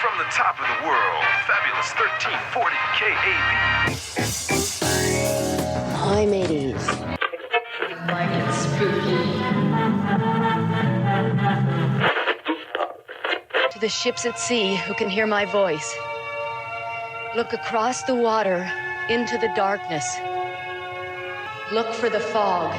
From the top of the world, fabulous 1340 KAB. Hi, mateys. Like it's spooky. To the ships at sea who can hear my voice, look across the water into the darkness. Look for the fog.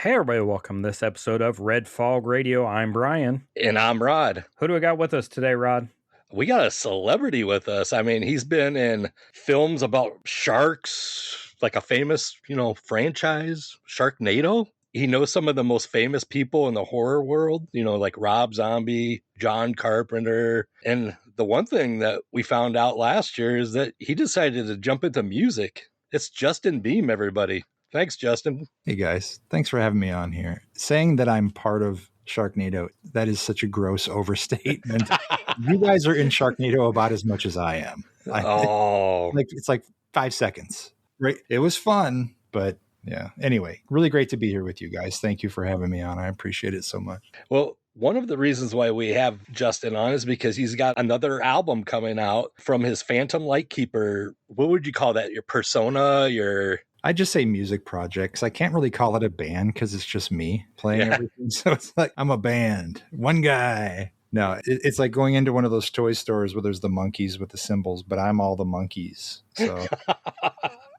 Hey everybody, welcome to this episode of Red Fog Radio. I'm Brian. And I'm Rod. Who do we got with us today, Rod? We got a celebrity with us. I mean, he's been in films about sharks, like a famous, franchise, Sharknado. He knows some of the most famous people in the horror world, like Rob Zombie, John Carpenter. And the one thing that we found out last year is that he decided to jump into music. It's Justin Beahm, everybody. Thanks, Justin. Hey, guys. Thanks for having me on here. Saying that I'm part of Sharknado, that is such a gross overstatement. You guys are in Sharknado about as much as I am. It's like 5 seconds. Right? It was fun, but yeah. Anyway, really great to be here with you guys. Thank you for having me on. I appreciate it so much. Well, one of the reasons why we have Justin on is because he's got another album coming out from his Phantom Lightkeeper. What would you call that? Your persona, I just say music projects. I can't really call it a band because it's just me playing everything. So it's like I'm a band, one guy. No, it's like going into one of those toy stores where there's the monkeys with the symbols, but I'm all the monkeys. So.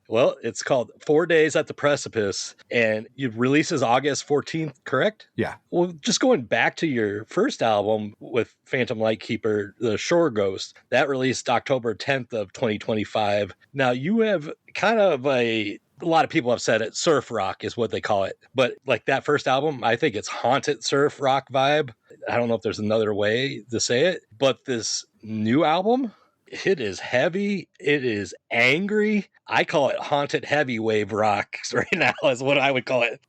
Well, it's called 4 Days at the Precipice, and it releases August 14th, correct? Yeah. Well, just going back to your first album with Phantom Lightkeeper, The Shore Ghost, that released October 10th of 2025. Now, you have kind of a lot of people have said it, surf rock is what they call it. But like that first album, I think it's haunted surf rock vibe. I don't know if there's another way to say it, but this new album, it is heavy. It is angry. I call it haunted heavy wave rock right now is what I would call it.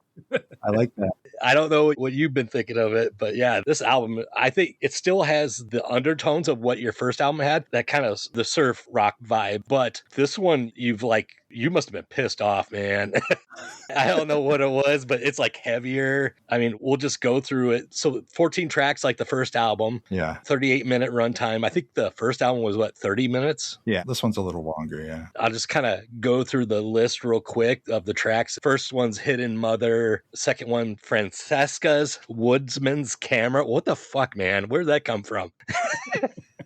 I like that. I don't know what you've been thinking of it, but yeah, this album, I think it still has the undertones of what your first album had, that kind of the surf rock vibe. But this one, you must have been pissed off, man. I don't know what it was, but it's like heavier. I mean, we'll just go through it. So 14 tracks like the first album. Yeah. 38-minute runtime. I think the first album was 30 minutes? Yeah, this one's a little longer, yeah. I'll just kind of go through the list real quick of the tracks. First one's Hidden Mother. Second one, Francesca's Woodsman's Camera. What the fuck, man? Where'd that come from?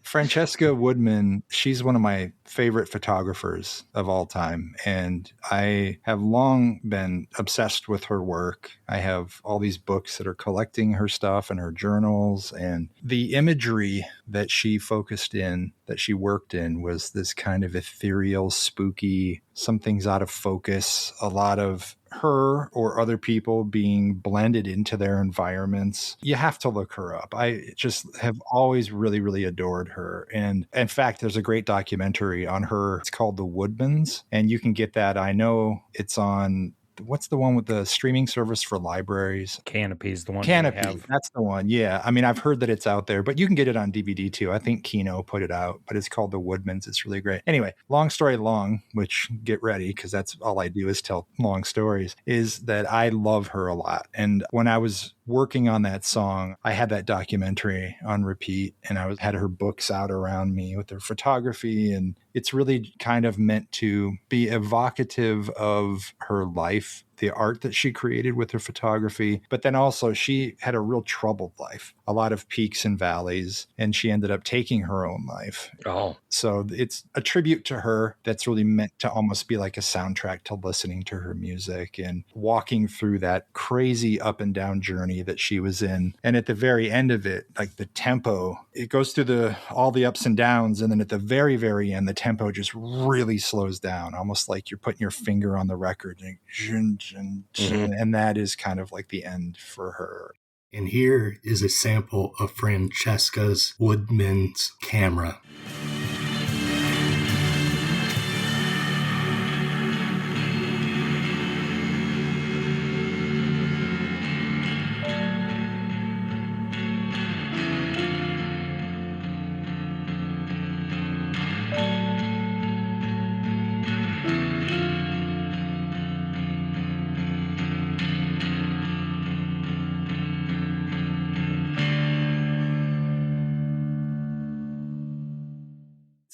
Francesca Woodman, she's one of my favorite photographers of all time. And I have long been obsessed with her work. I have all these books that are collecting her stuff and her journals. And the imagery that she focused in, that she worked in, was this kind of ethereal, spooky, some things out of focus, a lot of her or other people being blended into their environments. You have to look her up. I just have always really, really adored her. And in fact, there's a great documentary on her. It's called The Woodmans, and you can get that. I know it's on, what's the one with the streaming service for libraries? Canopy's the one. Canopy, that's the one. Yeah. I mean, I've heard that it's out there, but you can get it on DVD too. I think Kino put it out, but it's called The Woodmans. It's really great. Anyway, long story long, which get ready because that's all I do is tell long stories, is that I love her a lot. And when I was working on that song, I had that documentary on repeat, and I had her books out around me with her photography, and it's really kind of meant to be evocative of her life, the art that she created with her photography. But then also she had a real troubled life, a lot of peaks and valleys, and she ended up taking her own life. Oh. So it's a tribute to her that's really meant to almost be like a soundtrack to listening to her music and walking through that crazy up and down journey that she was in. And at the very end of it, like the tempo, it goes through all the ups and downs. And then at the very, very end, the tempo just really slows down, almost like you're putting your finger on the record. And that is kind of like the end for her. And here is a sample of Francesca's Woodman's Camera.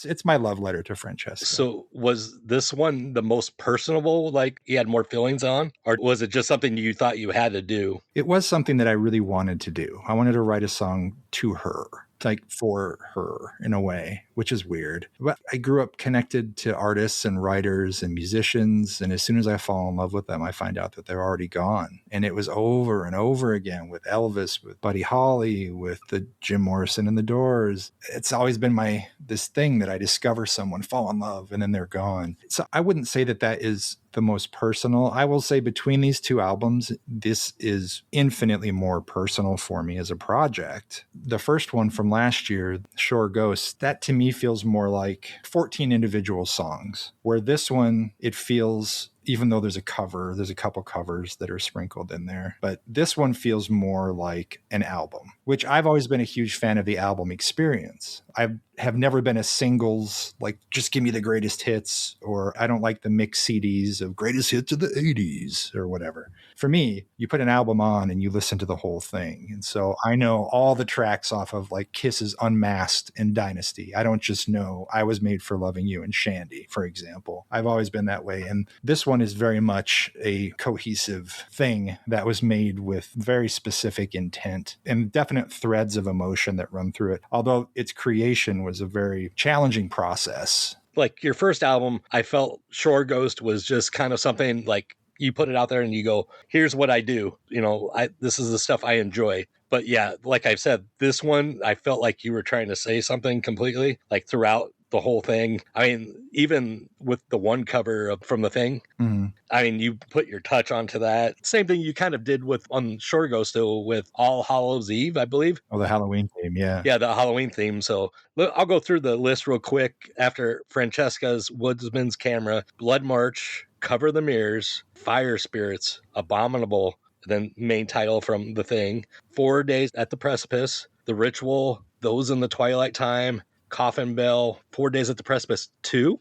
It's my love letter to Francesca. So was this one the most personable, like you had more feelings on? Or was it just something you thought you had to do? It was something that I really wanted to do. I wanted to write a song to her, like for her in a way, which is weird. But I grew up connected to artists and writers and musicians. And as soon as I fall in love with them, I find out that they're already gone. And it was over and over again with Elvis, with Buddy Holly, with the Jim Morrison and the Doors. It's always been this thing that I discover someone, fall in love, and then they're gone. So I wouldn't say that is the most personal. I will say between these two albums, this is infinitely more personal for me as a project. The first one from last year, Shore Ghosts, that to me feels more like 14 individual songs, where this one, it feels, even though there's a couple covers that are sprinkled in there, but this one feels more like an album, which I've always been a huge fan of the album experience. I have never been a singles, like just give me the greatest hits, or I don't like the mix CDs of greatest hits of the 80s or whatever. For me, you put an album on and you listen to the whole thing. And so I know all the tracks off of like Kiss's Unmasked and Dynasty. I don't just know I Was Made for Loving You and Shandy, for example. I've always been that way. And this one is very much a cohesive thing that was made with very specific intent and definite threads of emotion that run through it. Although its creation was a very challenging process. Like your first album, I felt Shore Ghost was just kind of something like you put it out there and you go, here's what I do. You know, this is the stuff I enjoy. But yeah, like I've said, this one, I felt like you were trying to say something completely, like throughout the whole thing. I mean, even with the one cover from The Thing, I mean, you put your touch onto that. Same thing you kind of did on Shore Ghost with All Hallows Eve, I believe. Oh, the Halloween theme, yeah. Yeah, the Halloween theme. So I'll go through the list real quick. After Francesca's Woodsman's Camera, Blood March, Cover the Mirrors, Fire Spirits, Abominable, then main title from The Thing, 4 Days at the Precipice, The Ritual, Those in the Twilight Time, Coffin Bell, 4 Days at the Precipice 2.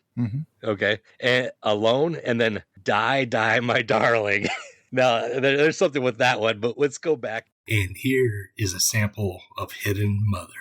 Okay. And Alone, and then Die, Die, My Darling. Now, there's something with that one, but let's go back. And here is a sample of Hidden Mother.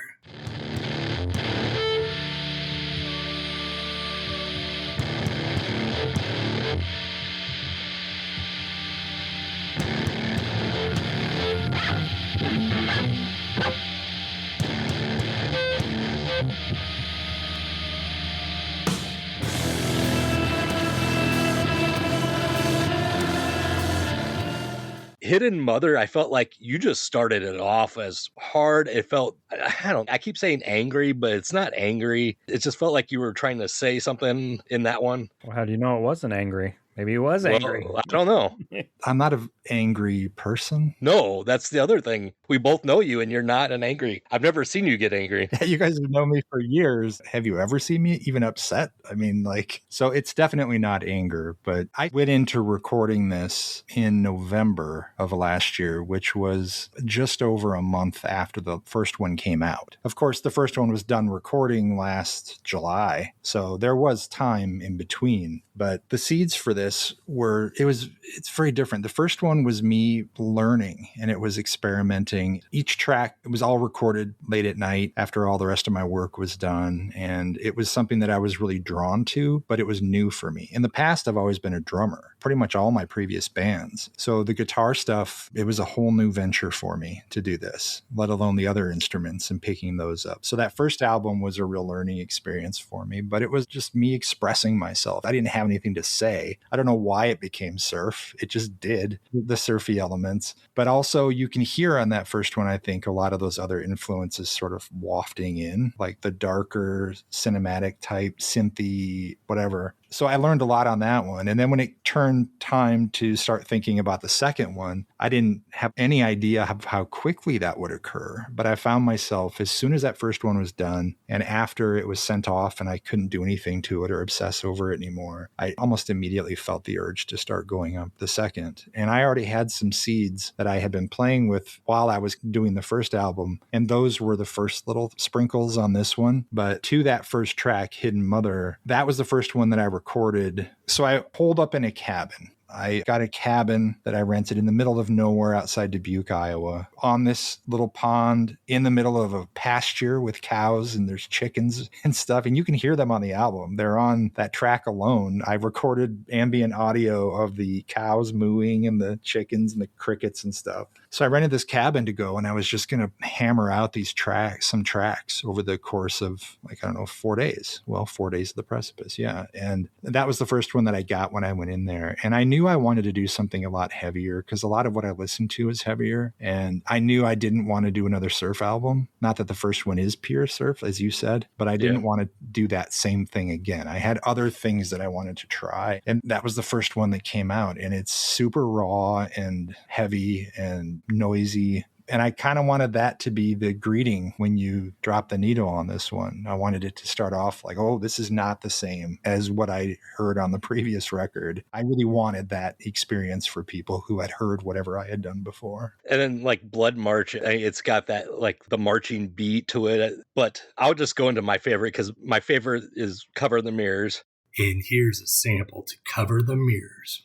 Hidden Mother, I felt like you just started it off as hard. It felt, I keep saying angry, but it's not angry. It just felt like you were trying to say something in that one. Well, how do you know it wasn't angry? Maybe it was angry. Well, I don't know. I'm not an angry person. No, that's the other thing. We both know you and you're not an angry. I've never seen you get angry. You guys have known me for years. Have you ever seen me even upset? I mean, so it's definitely not anger, but I went into recording this in November of last year, which was just over a month after the first one came out. Of course, the first one was done recording last July, so there was time in between, but the seeds for this it's very different. The first one was me learning and it was experimenting. Each track, it was all recorded late at night after all the rest of my work was done. And it was something that I was really drawn to, but it was new for me. In the past, I've always been a drummer, pretty much all my previous bands. So the guitar stuff, it was a whole new venture for me to do this, let alone the other instruments and picking those up. So that first album was a real learning experience for me, but it was just me expressing myself. I didn't have anything to say. I don't know why it became surf. It just did, the surfy elements. But also you can hear on that first one, I think, a lot of those other influences sort of wafting in, like the darker cinematic type, synthy, whatever. So I learned a lot on that one. And then when it turned time to start thinking about the second one, I didn't have any idea of how quickly that would occur. But I found myself, as soon as that first one was done and after it was sent off and I couldn't do anything to it or obsess over it anymore, I almost immediately felt the urge to start going up the second. And I already had some seeds that I had been playing with while I was doing the first album. And those were the first little sprinkles on this one. But to that first track, Hidden Mother, that was the first one that I recorded. So I holed up in a cabin I got a cabin that I rented in the middle of nowhere outside Dubuque, Iowa, on this little pond in the middle of a pasture with cows, and there's chickens and stuff. And you can hear them on the album. They're on that track alone. I recorded ambient audio of the cows mooing and the chickens and the crickets and stuff. So I rented this cabin to go, and I was just going to hammer out these some tracks over the course of, like, I don't know, 4 days. Well, 4 days of the Precipice. Yeah. And that was the first one that I got when I went in there. And I knew I wanted to do something a lot heavier because a lot of what I listened to is heavier. And I knew I didn't want to do another surf album. Not that the first one is pure surf, as you said, but I didn't want to do that same thing again. I had other things that I wanted to try. And that was the first one that came out. And it's super raw and heavy and noisy. And I kind of wanted that to be the greeting when you drop the needle on this one. I wanted it to start off like, oh, this is not the same as what I heard on the previous record. I really wanted that experience for people who had heard whatever I had done before. And then like Blood March, it's got that like the marching beat to it. But I'll just go into my favorite because my favorite is Cover the Mirrors. And here's a sample to Cover the Mirrors.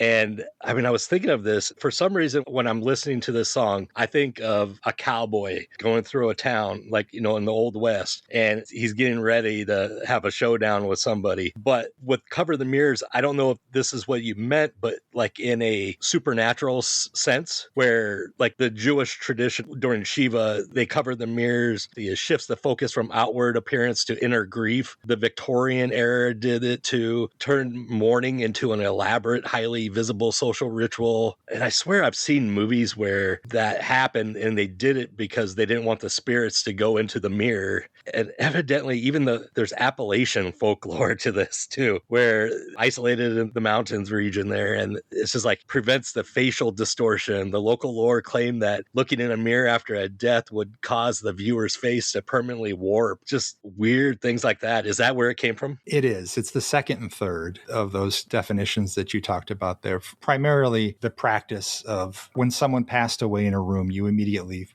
And I mean, I was thinking of this for some reason when I'm listening to this song, I think of a cowboy going through a town, like, you know, in the Old West, and he's getting ready to have a showdown with somebody. But with Cover the Mirrors, I don't know if this is what you meant, but like in a supernatural sense, where like the Jewish tradition during Shiva, they cover the mirrors. It shifts the focus from outward appearance to inner grief. The Victorian era did it to turn mourning into an elaborate, highly visible social ritual. And I swear I've seen movies where that happened and they did it because they didn't want the spirits to go into the mirror. And evidently, even there's Appalachian folklore to this too, where isolated in the mountains region there. And it's just like prevents the facial distortion. The local lore claimed that looking in a mirror after a death would cause the viewer's face to permanently warp. Just weird things like that. Is that where it came from? It is. It's the second and third of those definitions that you talked about there. Primarily the practice of when someone passed away in a room,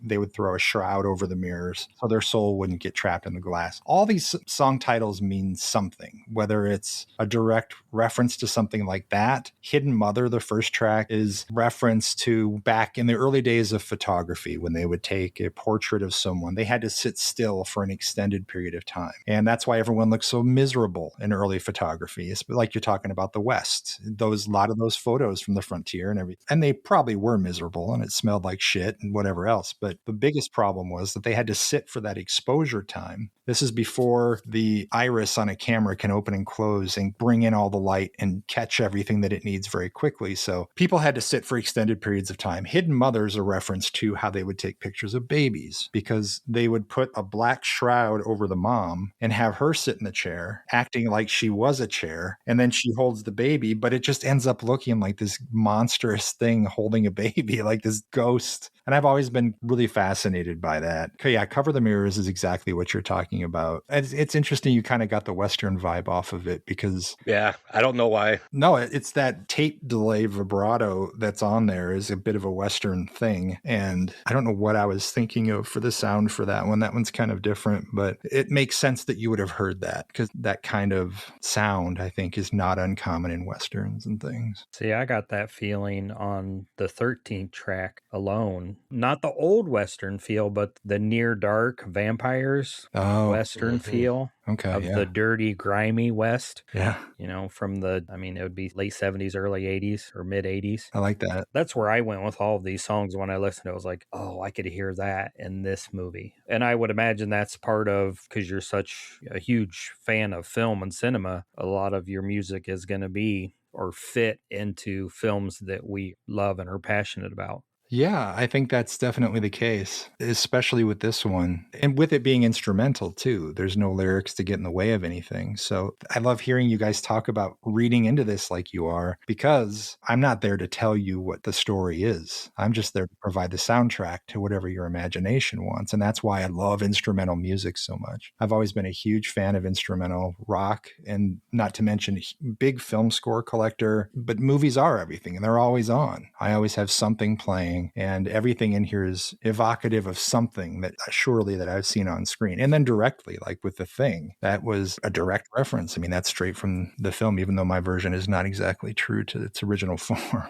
they would throw a shroud over the mirrors so their soul wouldn't get trapped in the glass. All these song titles mean something, whether it's a direct reference to something like that. Hidden Mother, the first track, is reference to back in the early days of photography when they would take a portrait of someone. They had to sit still for an extended period of time. And that's why everyone looks so miserable in early photography. It's like you're talking about the West. A lot of those photos from the frontier and everything. And they probably were miserable and it smelled like shit and whatever else. But the biggest problem was that they had to sit for that exposure time. This is before the iris on a camera can open and close and bring in all the light and catch everything that it needs very quickly. So people had to sit for extended periods of time. Hidden Mother's a reference to how they would take pictures of babies because they would put a black shroud over the mom and have her sit in the chair, acting like she was a chair. And then she holds the baby, but it just ends up looking like this monstrous thing holding a baby, like this ghost. And I've always been really fascinated by that. Okay, yeah, Cover the Mirrors is exactly what you're talking about. It's interesting you kind of got the Western vibe off of it because... Yeah, I don't know why. No, it's that tape delay vibrato that's on there is a bit of a Western thing. And I don't know what I was thinking of for the sound for that one. That one's kind of different, but it makes sense that you would have heard that because that kind of sound, I think, is not uncommon in Westerns and things. See, I got that feeling on the 13th track alone. Not the old Western feel, but the near dark vampires Western feel. Okay, of the dirty, grimy West. Yeah. You know, from it would be late 70s, early 80s or mid 80s. I like that. That's where I went with all of these songs when I listened. I was like, oh, I could hear that in this movie. And I would imagine that's part of, because you're such a huge fan of film and cinema, a lot of your music is going to be or fit into films that we love and are passionate about. Yeah, I think that's definitely the case, especially with this one. And with it being instrumental too, there's no lyrics to get in the way of anything. So I love hearing you guys talk about reading into this like you are, because I'm not there to tell you what the story is. I'm just there to provide the soundtrack to whatever your imagination wants. And that's why I love instrumental music so much. I've always been a huge fan of instrumental rock, and not to mention big film score collector, but movies are everything and they're always on. I always have something playing, and everything in here is evocative of something that surely that I've seen on screen. And then directly, like with The Thing, that was a direct reference. I mean, that's straight from the film, even though my version is not exactly true to its original form.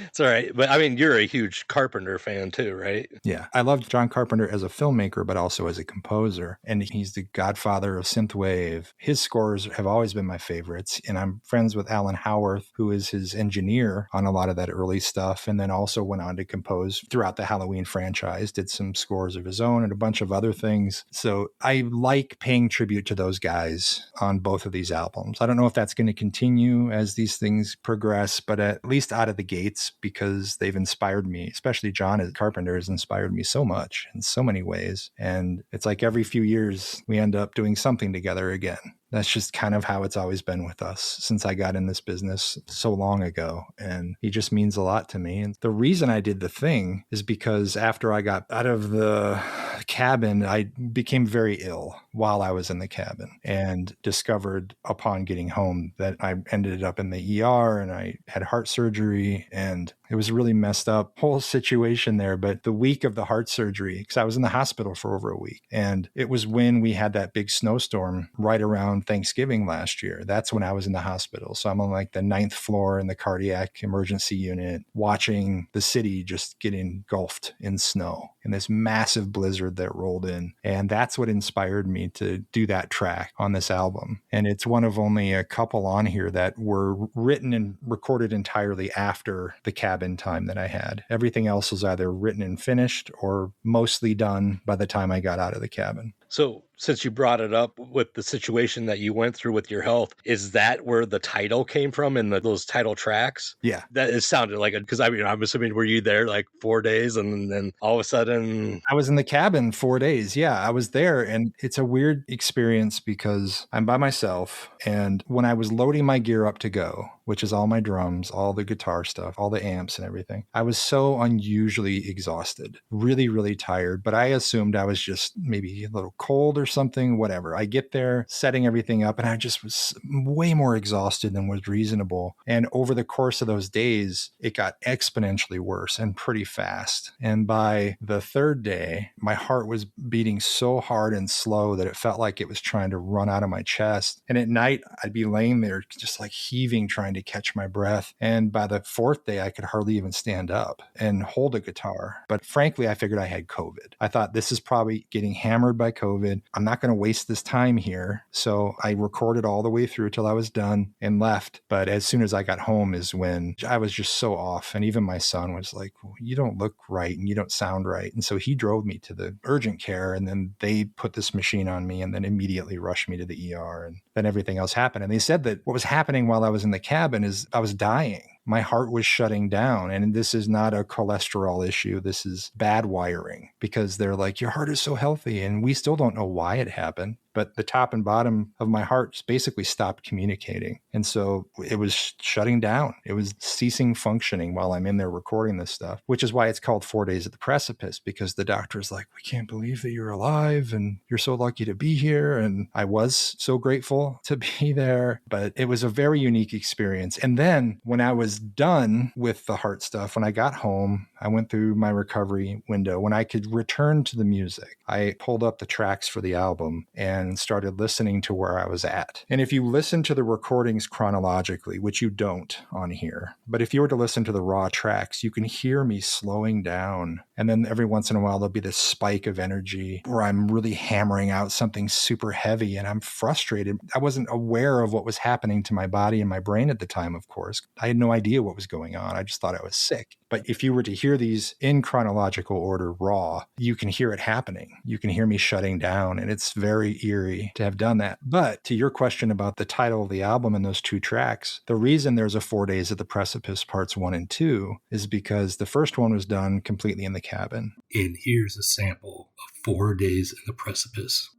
It's all right. But I mean, you're a huge Carpenter fan too, right? Yeah. I love John Carpenter as a filmmaker, but also as a composer. And he's the godfather of synthwave. His scores have always been my favorites. And I'm friends with Alan Howarth, who is his engineer on a lot of that early stuff. And then also went on to compose throughout the Halloween franchise, did some scores of his own and a bunch of other things. So I like paying tribute to those guys on both of these albums. I don't know if that's going to continue as these things progress, but at least out of the gates, because they've inspired me, especially John as Carpenter has inspired me so much in so many ways. And it's like every few years we end up doing something together again. That's just kind of how it's always been with us since I got in this business so long ago. And he just means a lot to me. And the reason I did The Thing is because after I got out of the cabin, I became very ill while I was in the cabin, and discovered upon getting home that I ended up in the ER and I had heart surgery, and it was a really messed up whole situation there. But the week of the heart surgery, because I was in the hospital for over a week, and it was when we had that big snowstorm right around Thanksgiving last year. That's when I was in the hospital. So I'm on like the 9th floor in the cardiac emergency unit, watching the city just get engulfed in snow in this massive blizzard that rolled in. And that's what inspired me to do that track on this album. And it's one of only a couple on here that were written and recorded entirely after the cabin time that I had. Everything else was either written and finished or mostly done by the time I got out of the cabin. So since you brought it up with the situation that you went through with your health, is that where the title came from in those title tracks? Yeah. That it sounded like it, because I mean, I'm assuming, were you there like 4 days and then all of a sudden? I was in the cabin 4 days. Yeah, I was there. And it's a weird experience because I'm by myself. And when I was loading my gear up to go, which is all my drums, all the guitar stuff, all the amps and everything, I was so unusually exhausted, really, really tired. But I assumed I was just maybe a little cold or something, whatever. I get there, setting everything up, and I just was way more exhausted than was reasonable. And over the course of those days, it got exponentially worse and pretty fast. And by the third day, my heart was beating so hard and slow that it felt like it was trying to run out of my chest. And at night, I'd be laying there just like heaving, trying to catch my breath. And by the fourth day, I could hardly even stand up and hold a guitar. But frankly, I figured I had COVID. I thought, this is probably getting hammered by COVID. I'm not going to waste this time here. So I recorded all the way through till I was done and left. But as soon as I got home is when I was just so off. And even my son was like, well, you don't look right and you don't sound right. And so he drove me to the urgent care, and then they put this machine on me and then immediately rushed me to the ER. And then everything else happened. And they said that what was happening while I was in the cabin is I was dying. My heart was shutting down. And this is not a cholesterol issue. This is bad wiring, because they're like, your heart is so healthy. And we still don't know why it happened. But the top and bottom of my heart basically stopped communicating. And so it was shutting down. It was ceasing functioning while I'm in there recording this stuff, which is why it's called 4 Days at the Precipice, because the doctor's like, we can't believe that you're alive and you're so lucky to be here. And I was so grateful to be there, but it was a very unique experience. And then when I was done with the heart stuff, when I got home, I went through my recovery window. When I could return to the music, I pulled up the tracks for the album and started listening to where I was at. And if you listen to the recordings chronologically, which you don't on here, but if you were to listen to the raw tracks, you can hear me slowing down. And then every once in a while, there'll be this spike of energy where I'm really hammering out something super heavy and I'm frustrated. I wasn't aware of what was happening to my body and my brain at the time, of course. I had no idea what was going on. I just thought I was sick. But if you were to hear these in chronological order raw, you can hear it happening. You can hear me shutting down, and it's very eerie to have done that. But to your question about the title of the album and those two tracks, the reason there's a 4 Days at the Precipice parts 1 and 2 is because the first one was done completely in the cabin. And here's a sample of 4 Days in the Precipice.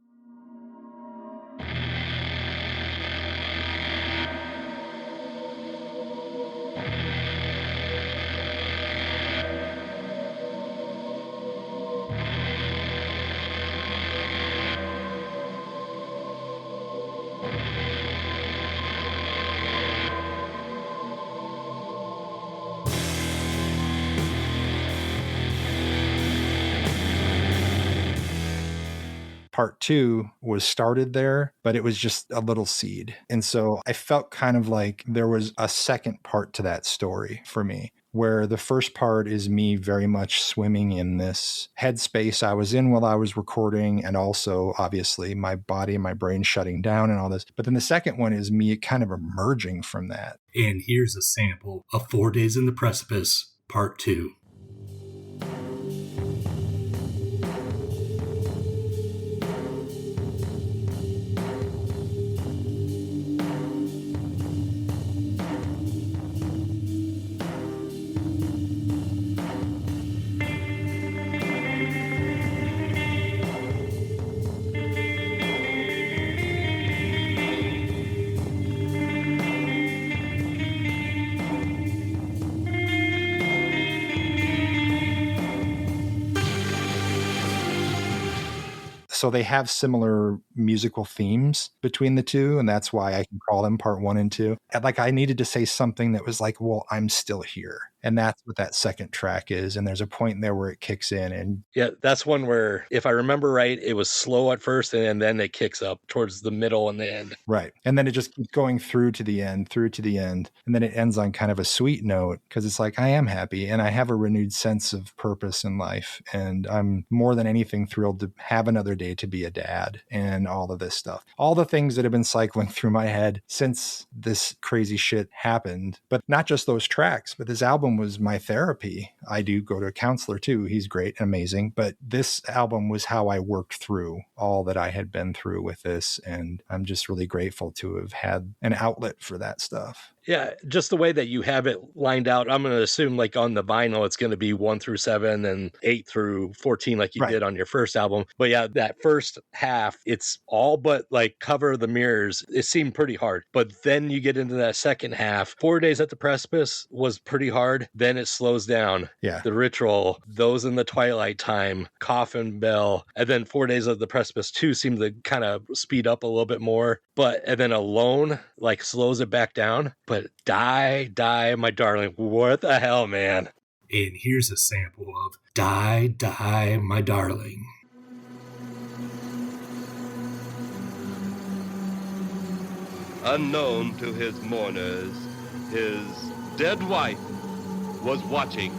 Part 2 was started there, but it was just a little seed. And so I felt kind of like there was a second part to that story for me, where the first part is me very much swimming in this headspace I was in while I was recording, and also obviously my body and my brain shutting down and all this. But then the second one is me kind of emerging from that. And here's a sample of 4 Days in the Precipice, Part 2. So they have similar musical themes between the two, and that's why I can call them part 1 and 2. And like I needed to say something that was like, well, I'm still here. And that's what that second track is. And there's a point there where it kicks in. And yeah, that's one where, if I remember right, it was slow at first and then it kicks up towards the middle and the end. Right. And then it just keeps going through to the end. And then it ends on kind of a sweet note because it's like, I am happy and I have a renewed sense of purpose in life. And I'm more than anything thrilled to have another day to be a dad and all of this stuff. All the things that have been cycling through my head since this crazy shit happened. But not just those tracks, but this album was my therapy. I do go to a counselor too. He's great and amazing. But this album was how I worked through all that I had been through with this. And I'm just really grateful to have had an outlet for that stuff. Yeah, just the way that you have it lined out, I'm going to assume like on the vinyl, it's going to be 1 through 7 and 8 through 14 like you did on your first album. But yeah, that first half, it's all but like Cover the Mirrors. It seemed pretty hard. But then you get into that second half. 4 Days at the Precipice was pretty hard. Then it slows down. Yeah. The Ritual, Those in the Twilight Time, Coffin Bell, and then 4 Days at the Precipice 2 seemed to kind of speed up a little bit more. And then Alone like slows it back down. But Die, My Darling, what the hell, man? And here's a sample of Die, My Darling. Unknown to his mourners, his dead wife was watching.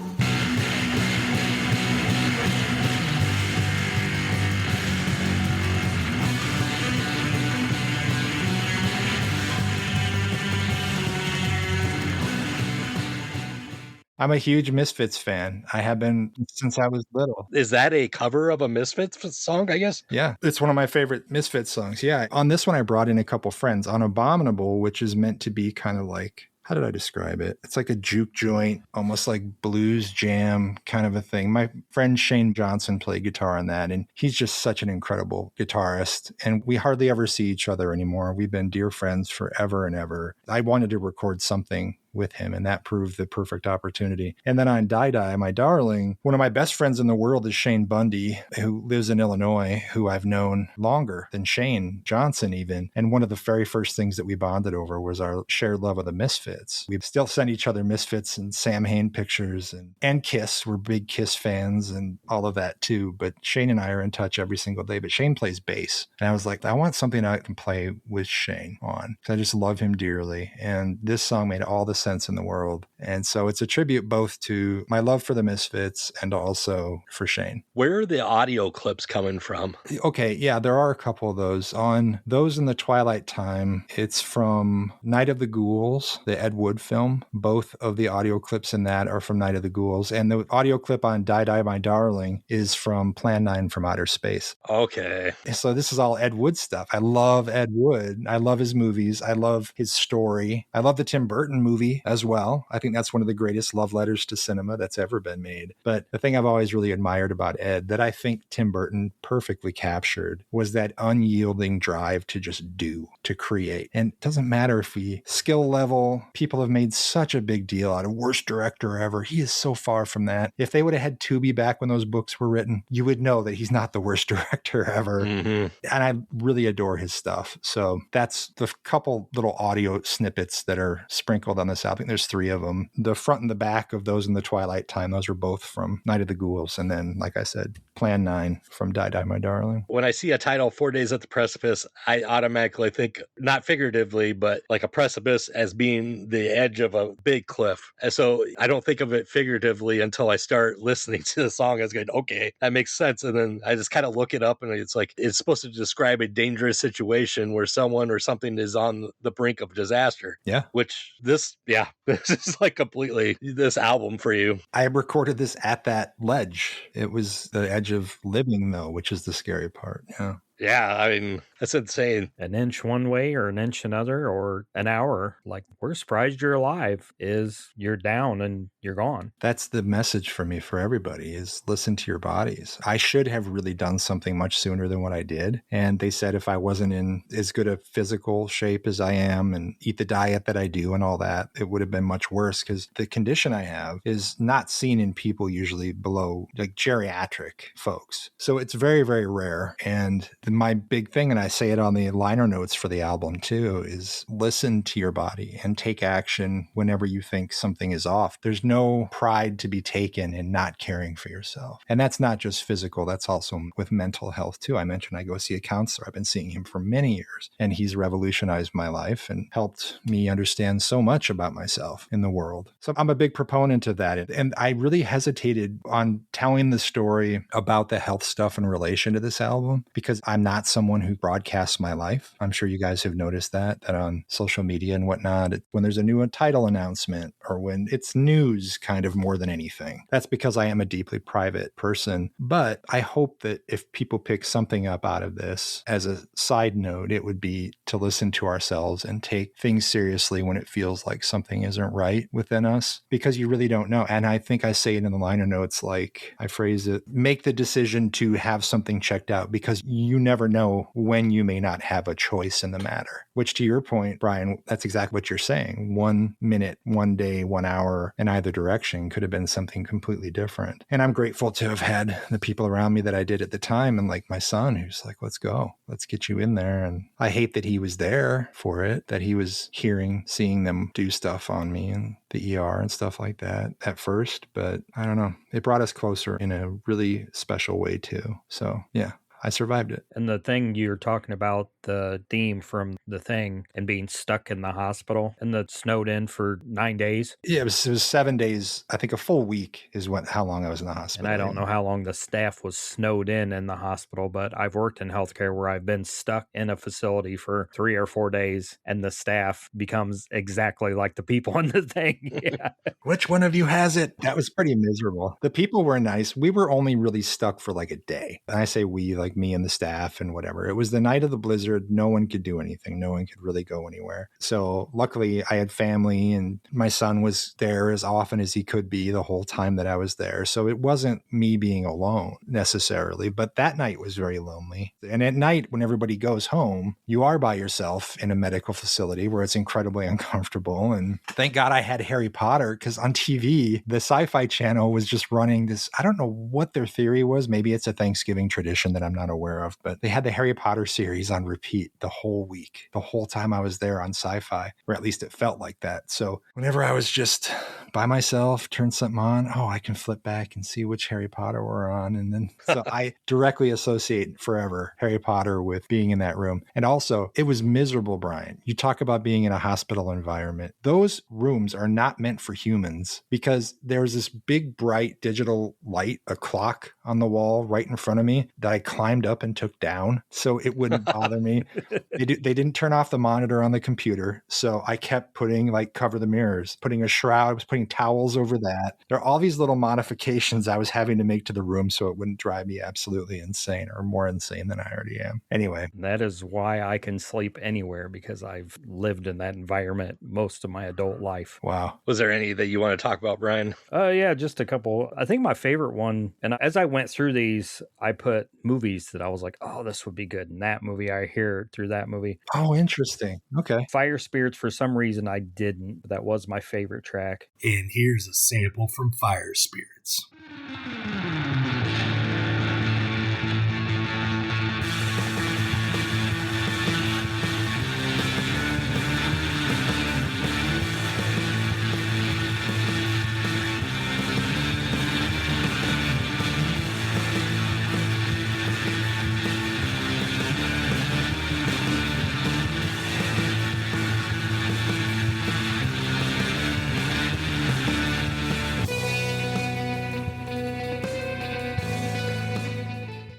I'm a huge Misfits fan. I have been since I was little. Is that a cover of a Misfits song, I guess? Yeah, it's one of my favorite Misfits songs. Yeah, on this one, I brought in a couple friends. On Abominable, which is meant to be kind of like, how did I describe it? It's like a juke joint, almost like blues jam kind of a thing. My friend Shane Johnson played guitar on that, and he's just such an incredible guitarist. And we hardly ever see each other anymore. We've been dear friends forever and ever. I wanted to record something with him, and that proved the perfect opportunity. And then on Die, My Darling, one of my best friends in the world is Shane Bundy, who lives in Illinois, who I've known longer than Shane Johnson even. And one of the very first things that we bonded over was our shared love of the Misfits. We still send each other Misfits and Sam Hain pictures and Kiss. We're big Kiss fans and all of that too. But Shane and I are in touch every single day. But Shane plays bass. And I was like, I want something I can play with Shane on, because I just love him dearly. And this song made all the sense in the world. And so it's a tribute both to my love for the Misfits and also for Shane. Where are the audio clips coming from? Okay, yeah, there are a couple of those. On Those in the Twilight Time, it's from Night of the Ghouls, the Ed Wood film. Both of the audio clips in that are from Night of the Ghouls. And the audio clip on Die Die My Darling is from Plan 9 from Outer Space. Okay. So this is all Ed Wood stuff. I love Ed Wood. I love his movies. I love his story. I love the Tim Burton movie as well. I think that's one of the greatest love letters to cinema that's ever been made. But the thing I've always really admired about Ed that I think Tim Burton perfectly captured was that unyielding drive to just do, to create. And it doesn't matter if skill level, people have made such a big deal out of worst director ever. He is so far from that. If they would have had Tubi back when those books were written, you would know that he's not the worst director ever. Mm-hmm. And I really adore his stuff. So that's the couple little audio snippets that are sprinkled on this album. There's 3 of them. The front and the back of those in the Twilight Time, those are both from Night of the Ghouls. And then, like I said, Plan 9 from Die Die My Darling. When I see a title, 4 Days at the Precipice, I automatically think, not figuratively, but like a precipice as being the edge of a big cliff. And so I don't think of it figuratively until I start listening to the song. I was going, okay, that makes sense. And then I just kind of look it up and it's like, it's supposed to describe a dangerous situation where someone or something is on the brink of disaster. Yeah. Which this is like completely this album for you. I recorded this at that ledge. It was the edge of living though, which is the scary part. Yeah. Yeah, I mean, that's insane. An inch one way or an inch another or an hour. Like, we're surprised you're alive is you're down and you're gone. That's the message for me, for everybody, is listen to your bodies. I should have really done something much sooner than what I did. And they said if I wasn't in as good a physical shape as I am and eat the diet that I do and all that, it would have been much worse because the condition I have is not seen in people usually below like geriatric folks. So it's very, very rare. And my big thing, and I say it on the liner notes for the album too, is listen to your body and take action whenever you think something is off. There's no pride to be taken in not caring for yourself. And that's not just physical, that's also with mental health too. I mentioned I go see a counselor. I've been seeing him for many years, and he's revolutionized my life and helped me understand so much about myself in the world. So I'm a big proponent of that. And I really hesitated on telling the story about the health stuff in relation to this album because I'm not someone who broadcasts my life. I'm sure you guys have noticed that on social media and whatnot, when there's a new title announcement or when it's news kind of more than anything. That's because I am a deeply private person. But I hope that if people pick something up out of this, as a side note, it would be to listen to ourselves and take things seriously when it feels like something isn't right within us, because you really don't know. And I think I say it in the liner notes, like I phrase it, make the decision to have something checked out because you never know when you may not have a choice in the matter, which to your point, Brian, that's exactly what you're saying. 1 minute, 1 day, 1 hour in either direction could have been something completely different. And I'm grateful to have had the people around me that I did at the time. And like my son, who's like, let's go, let's get you in there. And I hate that he was there for it, that he was seeing them do stuff on me and the ER and stuff like that at first. But I don't know, it brought us closer in a really special way too. So yeah. I survived it. And the thing you're talking about, the theme from The Thing and being stuck in the hospital and the snowed in for 9 days. Yeah, it was 7 days. I think a full week is how long I was in the hospital. And I don't know how long the staff was snowed in the hospital, but I've worked in healthcare where I've been stuck in a facility for 3 or 4 days and the staff becomes exactly like the people in The Thing. Yeah. Which one of you has it? That was pretty miserable. The people were nice. We were only really stuck for like a day. And I say we, like me and the staff and whatever. It was the night of the blizzard. No one could do anything. No one could really go anywhere. So luckily I had family and my son was there as often as he could be the whole time that I was there. So it wasn't me being alone necessarily, but that night was very lonely. And at night when everybody goes home, you are by yourself in a medical facility where it's incredibly uncomfortable. And thank God I had Harry Potter, because on TV, the Sci-Fi Channel was just running this, I don't know what their theory was. Maybe it's a Thanksgiving tradition that I'm not aware of, but they had the Harry Potter series on repeat the whole week, the whole time I was there on Sci-Fi, or at least it felt like that. So whenever I was just by myself, turn something on, I can flip back and see which Harry Potter we're on. And then so I directly associate forever Harry Potter with being in that room. And also, it was miserable, Brian. You talk about being in a hospital environment. Those rooms are not meant for humans because there's this big, bright digital light, a clock on the wall right in front of me that I climbed up and took down so it wouldn't bother me. They didn't turn off the monitor on the computer. So I kept putting like cover the mirrors, putting a shroud, I was putting towels over that. There are all these little modifications I was having to make to the room so it wouldn't drive me absolutely insane or more insane than I already am. Anyway. That is why I can sleep anywhere, because I've lived in that environment most of my adult life. Wow. Was there any that you want to talk about, Brian? Yeah, just a couple. I think my favorite one, and as I went through these, I put movies that I was like, oh, this would be good. And that movie, I hear through that movie. Oh, interesting. Okay. Fire Spirits, for some reason, I didn't. That was my favorite track. And here's a sample from Fire Spirits.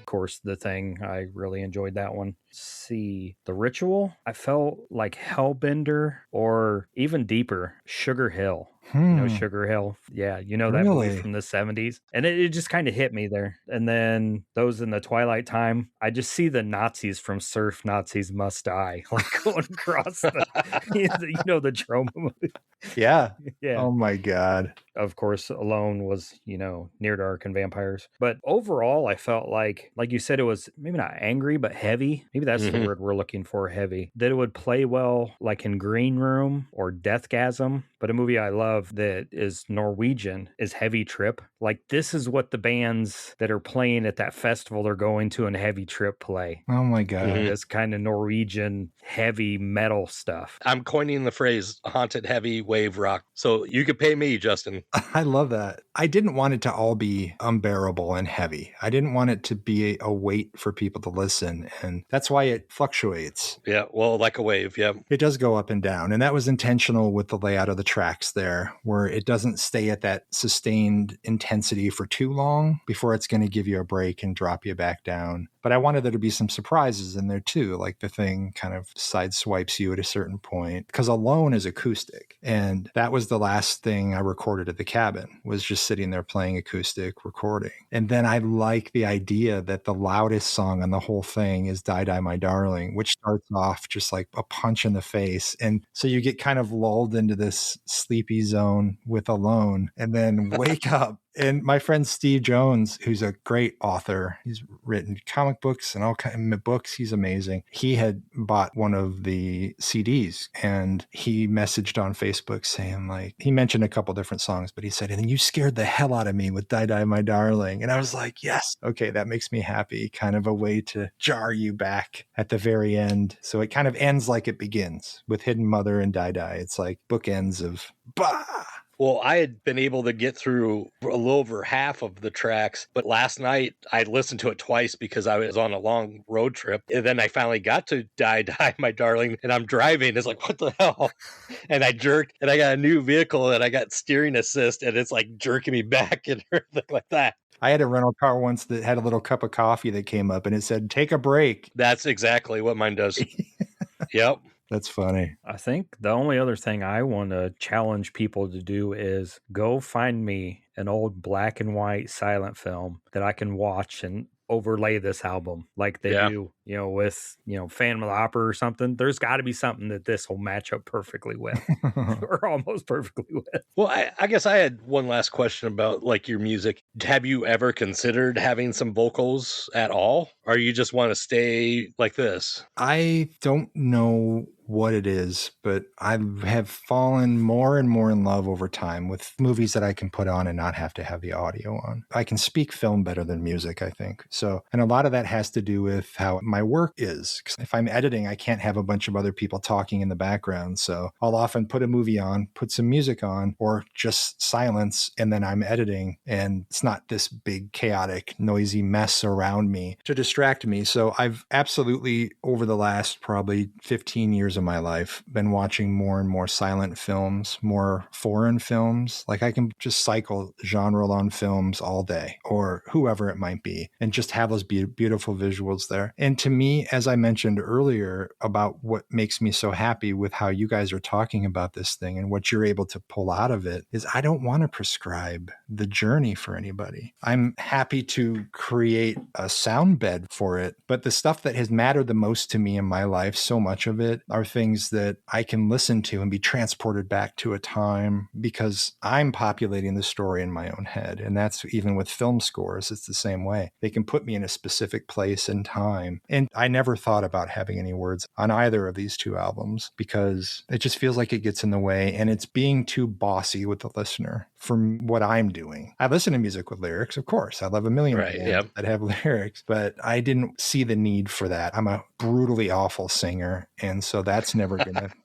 Course, The Thing, I really enjoyed that one. See, The Ritual, I felt like Hellbender, or even deeper, Sugar Hill. You know Sugar Hill? Yeah, you know that movie from the 70s. And it just kind of hit me there. And then those in the Twilight Time, I just see the Nazis from Surf Nazis Must Die, like going across the, the trauma movie. Yeah. Yeah. Oh my God. Of course, Alone was, Near Dark and Vampires. But overall, I felt like you said, it was maybe not angry, but heavy. Maybe that's the word we're looking for, heavy. That it would play well like in Green Room or Deathgasm. But a movie I love that is Norwegian is Heavy Trip. Like, this is what the bands that are playing at that festival they're going to in Heavy Trip play. Oh my God. This kind of Norwegian heavy metal stuff. I'm coining the phrase haunted heavy wave rock. So you could pay me, Justin. I love that. I didn't want it to all be unbearable and heavy. I didn't want it to be a weight for people to listen. And that's why it fluctuates. Yeah, well, like a wave, yeah. It does go up and down. And that was intentional with the layout of the tracks there, where it doesn't stay at that sustained intensity for too long before it's going to give you a break and drop you back down. But I wanted there to be some surprises in there too, like The Thing kind of sideswipes you at a certain point, because Alone is acoustic. And that was the last thing I recorded at the cabin, was just sitting there playing acoustic recording. And then I like the idea that the loudest song on the whole thing is Die Die My Darling, which starts off just like a punch in the face. And so you get kind of lulled into this sleepy zone with Alone and then wake up. And my friend Steve Jones, who's a great author, he's written comic books and all kinds of books. He's amazing. He had bought one of the CDs and he messaged on Facebook saying, like, he mentioned a couple different songs, but he said, and you scared the hell out of me with Die Die My Darling. And I was like, yes, okay, that makes me happy. Kind of a way to jar you back at the very end. So it kind of ends like it begins with Hidden Mother and Die Die. It's like bookends of bah. Well, I had been able to get through a little over half of the tracks, but last night I listened to it twice because I was on a long road trip. And then I finally got to Die Die My Darling, and I'm driving. It's like, what the hell? And I jerked, and I got a new vehicle, and I got steering assist, and it's like jerking me back and everything like that. I had a rental car once that had a little cup of coffee that came up, and it said, take a break. That's exactly what mine does. Yep. That's funny. I think the only other thing I want to challenge people to do is go find me an old black and white silent film that I can watch and overlay this album like they do, with, Phantom Lightkeeper or something. There's got to be something that this will match up perfectly with or almost perfectly with. Well, I guess I had one last question about like your music. Have you ever considered having some vocals at all? Or you just want to stay like this? I don't know what it is, but I have fallen more and more in love over time with movies that I can put on and not have to have the audio on. I can speak film better than music, I think. So, and a lot of that has to do with how my work is. 'Cause if I'm editing, I can't have a bunch of other people talking in the background. So I'll often put a movie on, put some music on, or just silence, and then I'm editing, and it's not this big, chaotic, noisy mess around me to distract me. So I've absolutely, over the last probably 15 years of my life, been watching more and more silent films, more foreign films. Like I can just cycle genre on films all day, or whoever it might be, and just have those beautiful visuals there. And to me, as I mentioned earlier about what makes me so happy with how you guys are talking about this thing and what you're able to pull out of it, is I don't want to prescribe the journey for anybody. I'm happy to create a sound bed for it, but the stuff that has mattered the most to me in my life, so much of it, are things that I can listen to and be transported back to a time, because I'm populating the story in my own head. And that's even with film scores, it's the same way. They can put me in a specific place and time. And I never thought about having any words on either of these two albums, because it just feels like it gets in the way, and it's being too bossy with the listener from what I'm doing. I listen to music with lyrics, of course. I love a million bands that have lyrics, but I didn't see the need for that. I'm a brutally awful singer, and so that's never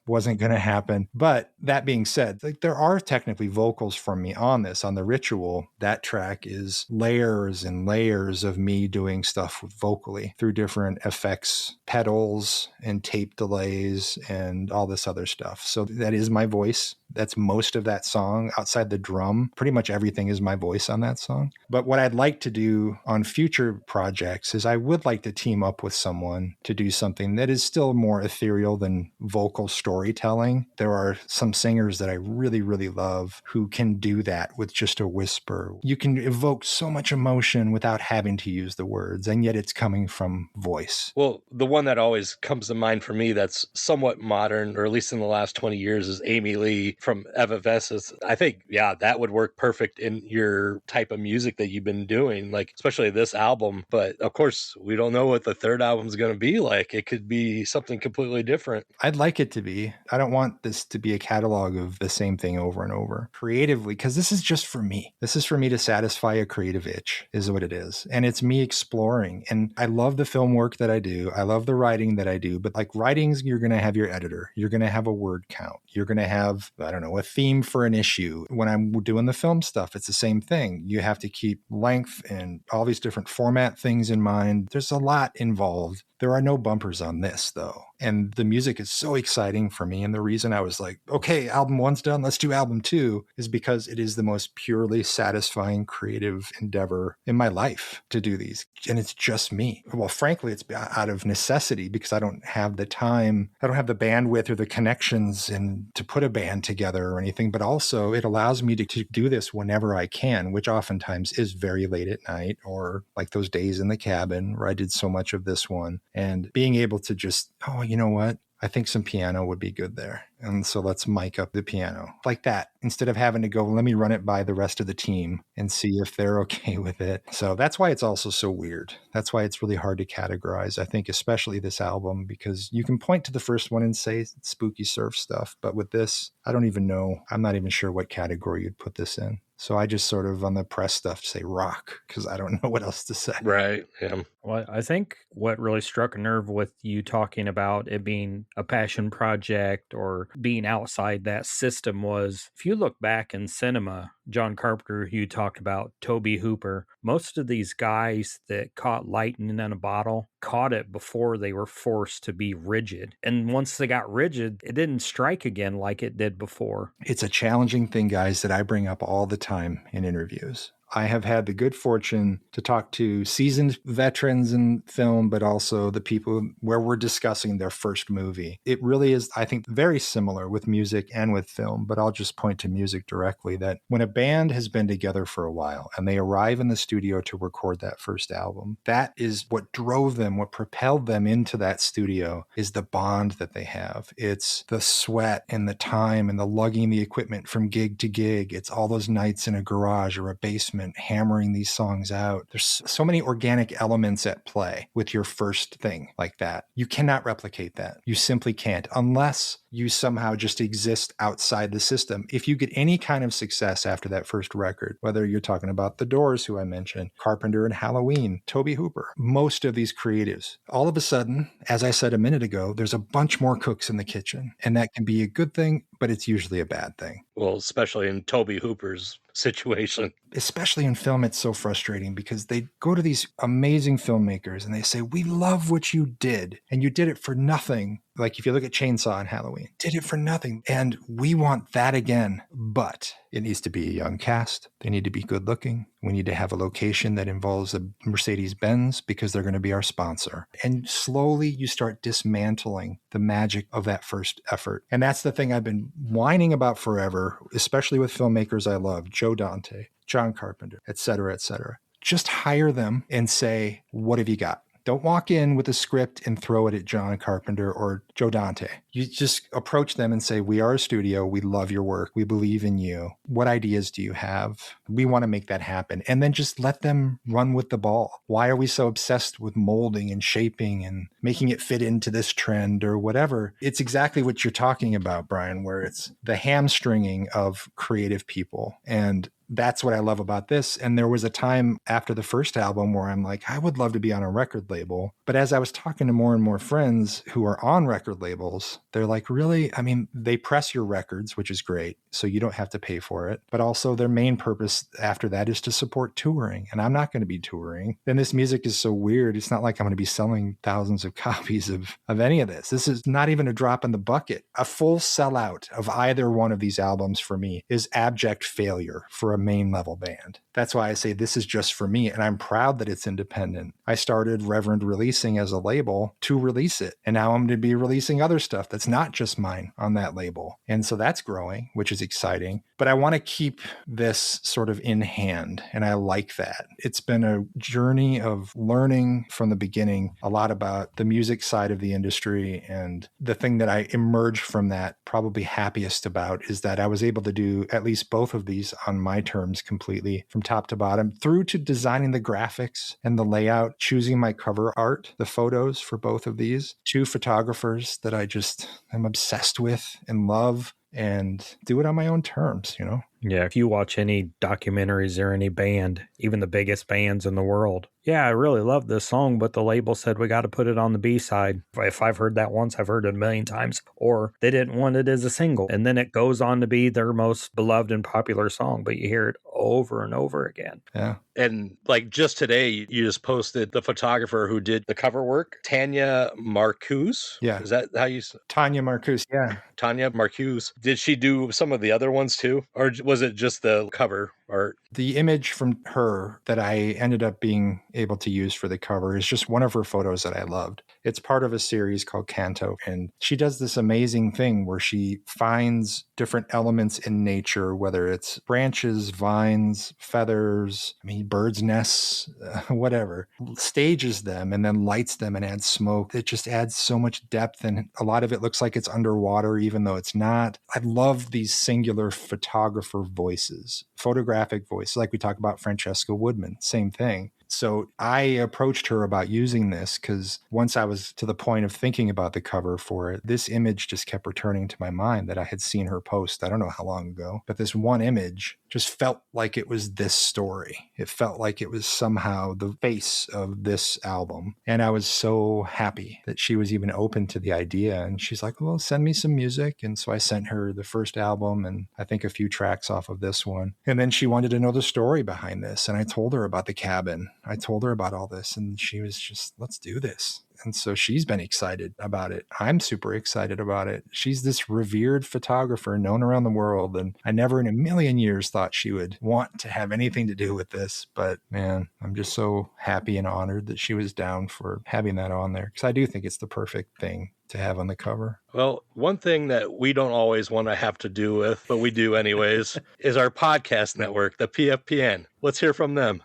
wasn't gonna happen. But that being said, like, there are technically vocals from me on this. On the Ritual, that track is layers and layers of me doing stuff vocally through different effects, pedals and tape delays and all this other stuff. So that is my voice. That's most of that song. Outside the drum, pretty much everything is my voice on that song. But what I'd like to do on future projects is I would like to team up with someone to do something that is still more ethereal than vocal storytelling. There are some singers that I really, really love who can do that with just a whisper. You can evoke so much emotion without having to use the words, and yet it's coming from voice. Well, the one that always comes to mind for me that's somewhat modern, or at least in the last 20 years, is Amy Lee from Evanescence. I think, that would work perfect in your type of music that you've been doing, like especially this album. But of course, we don't know what the third album is going to be like. It could be something completely different. I'd like it to be. I don't want this to be a catalog of the same thing over and over creatively, because this is just for me. This is for me to satisfy a creative itch, is what it is. And it's me exploring. And I love the film work that I do. I love the writing that I do. But like writings, you're going to have your editor. You're going to have a word count. You're going to have, I don't know, a theme for an issue. When I'm doing the film stuff, it's the same thing. You have to keep length and all these different format things in mind. There's a lot involved. There are no bumpers on this, though. And the music is so exciting for me. And the reason I was like, okay, album one's done, let's do album two, is because it is the most purely satisfying creative endeavor in my life to do these. And it's just me. Well, frankly, it's out of necessity, because I don't have the time, I don't have the bandwidth or the connections and to put a band together or anything. But also it allows me to do this whenever I can, which oftentimes is very late at night, or like those days in the cabin where I did so much of this one. And being able to just, oh, you know what? I think some piano would be good there. And so let's mic up the piano like that, instead of having to go, let me run it by the rest of the team and see if they're okay with it. So that's why it's also so weird. That's why it's really hard to categorize, I think, especially this album, because you can point to the first one and say spooky surf stuff. But with this, I don't even know. I'm not even sure what category you'd put this in. So I just sort of on the press stuff say rock, because I don't know what else to say. Right. Yeah. Well, I think what really struck a nerve with you talking about it being a passion project or being outside that system was, if you look back in cinema, John Carpenter, who you talked about, Tobe Hooper, most of these guys that caught lightning in a bottle caught it before they were forced to be rigid. And once they got rigid, it didn't strike again like it did before. It's a challenging thing, guys, that I bring up all the time in interviews. I have had the good fortune to talk to seasoned veterans in film, but also the people where we're discussing their first movie. It really is, I think, very similar with music and with film, but I'll just point to music directly, that when a band has been together for a while and they arrive in the studio to record that first album, that is what drove them, what propelled them into that studio, is the bond that they have. It's the sweat and the time and the lugging the equipment from gig to gig. It's all those nights in a garage or a basement basement hammering these songs out. There's so many organic elements at play with your first thing like that. You cannot replicate that. You simply can't, unless you somehow just exist outside the system. If you get any kind of success after that first record, whether you're talking about The Doors, who I mentioned, Carpenter and Halloween, Tobe Hooper, most of these creatives, all of a sudden, as I said a minute ago, there's a bunch more cooks in the kitchen. And that can be a good thing, but it's usually a bad thing. Well, especially in Tobe Hooper's situation. Especially in film, it's so frustrating because they go to these amazing filmmakers and they say, we love what you did, and you did it for nothing. Like if you look at Chainsaw and Halloween, did it for nothing. And we want that again, but it needs to be a young cast. They need to be good looking. We need to have a location that involves a Mercedes-Benz because they're going to be our sponsor. And slowly you start dismantling the magic of that first effort. And that's the thing I've been whining about forever, especially with filmmakers I love, Joe Dante, John Carpenter, et cetera, et cetera. Just hire them and say, what have you got? Don't walk in with a script and throw it at John Carpenter or Joe Dante. You just approach them and say, we are a studio. We love your work. We believe in you. What ideas do you have? We want to make that happen. And then just let them run with the ball. Why are we so obsessed with molding and shaping and making it fit into this trend or whatever? It's exactly what you're talking about, Brian, where it's the hamstringing of creative people. And that's what I love about this. And there was a time after the first album where I'm like, I would love to be on a record label. But as I was talking to more and more friends who are on record labels, they're like, really? I mean, they press your records, which is great, so you don't have to pay for it. But also their main purpose after that is to support touring. And I'm not going to be touring. Then this music is so weird. It's not like I'm going to be selling thousands of copies of any of this. This is not even a drop in the bucket. A full sellout of either one of these albums for me is abject failure for a main level band. That's why I say this is just for me, and I'm proud that it's independent. I started Reverend Releasing as a label to release it, and now I'm going to be releasing other stuff that's not just mine on that label. And so that's growing, which is exciting. But I want to keep this sort of in hand, and I like that. It's been a journey of learning from the beginning a lot about the music side of the industry, and the thing that I emerged from that probably happiest about is that I was able to do at least both of these on my terms completely, from top to bottom, through to designing the graphics and the layout, choosing my cover art, the photos for both of these, two photographers that I just am obsessed with and love, and do it on my own terms, you know? Yeah, if you watch any documentaries or any band, even the biggest bands in the world, yeah, I really love this song, but the label said we got to put it on the B-side. If I've heard that once, I've heard it a million times. Or they didn't want it as a single. And then it goes on to be their most beloved and popular song, but you hear it over and over again. Yeah. And like just today, you just posted the photographer who did the cover work, Tanya Marcuse. Yeah. Is that how you say? Tanya Marcuse, yeah. Tanya Marcuse. Did she do some of the other ones too? Or was it just the cover art? The image from her that I ended up being able to use for the cover is just one of her photos that I loved. It's part of a series called Canto, and she does this amazing thing where she finds different elements in nature, whether it's branches, vines, feathers, birds' nests, whatever, stages them and then lights them and adds smoke. It just adds so much depth, and a lot of it looks like it's underwater, even though it's not. I love these singular photographer voices, photographic voices, like we talk about Francesca Woodman, same thing. So I approached her about using this because once I was to the point of thinking about the cover for it, this image just kept returning to my mind that I had seen her post, I don't know how long ago, but this one image just felt like it was this story. It felt like it was somehow the face of this album. And I was so happy that she was even open to the idea. And she's like, well, send me some music. And so I sent her the first album and I think a few tracks off of this one. And then she wanted to know the story behind this. And I told her about the cabin. I told her about all this, and she was just, let's do this. And so she's been excited about it. I'm super excited about it. She's this revered photographer known around the world. And I never in a million years thought she would want to have anything to do with this. But man, I'm just so happy and honored that she was down for having that on there, because I do think it's the perfect thing to have on the cover. Well, one thing that we don't always want to have to do with, but we do anyways, is our podcast network, the PFPN. Let's hear from them.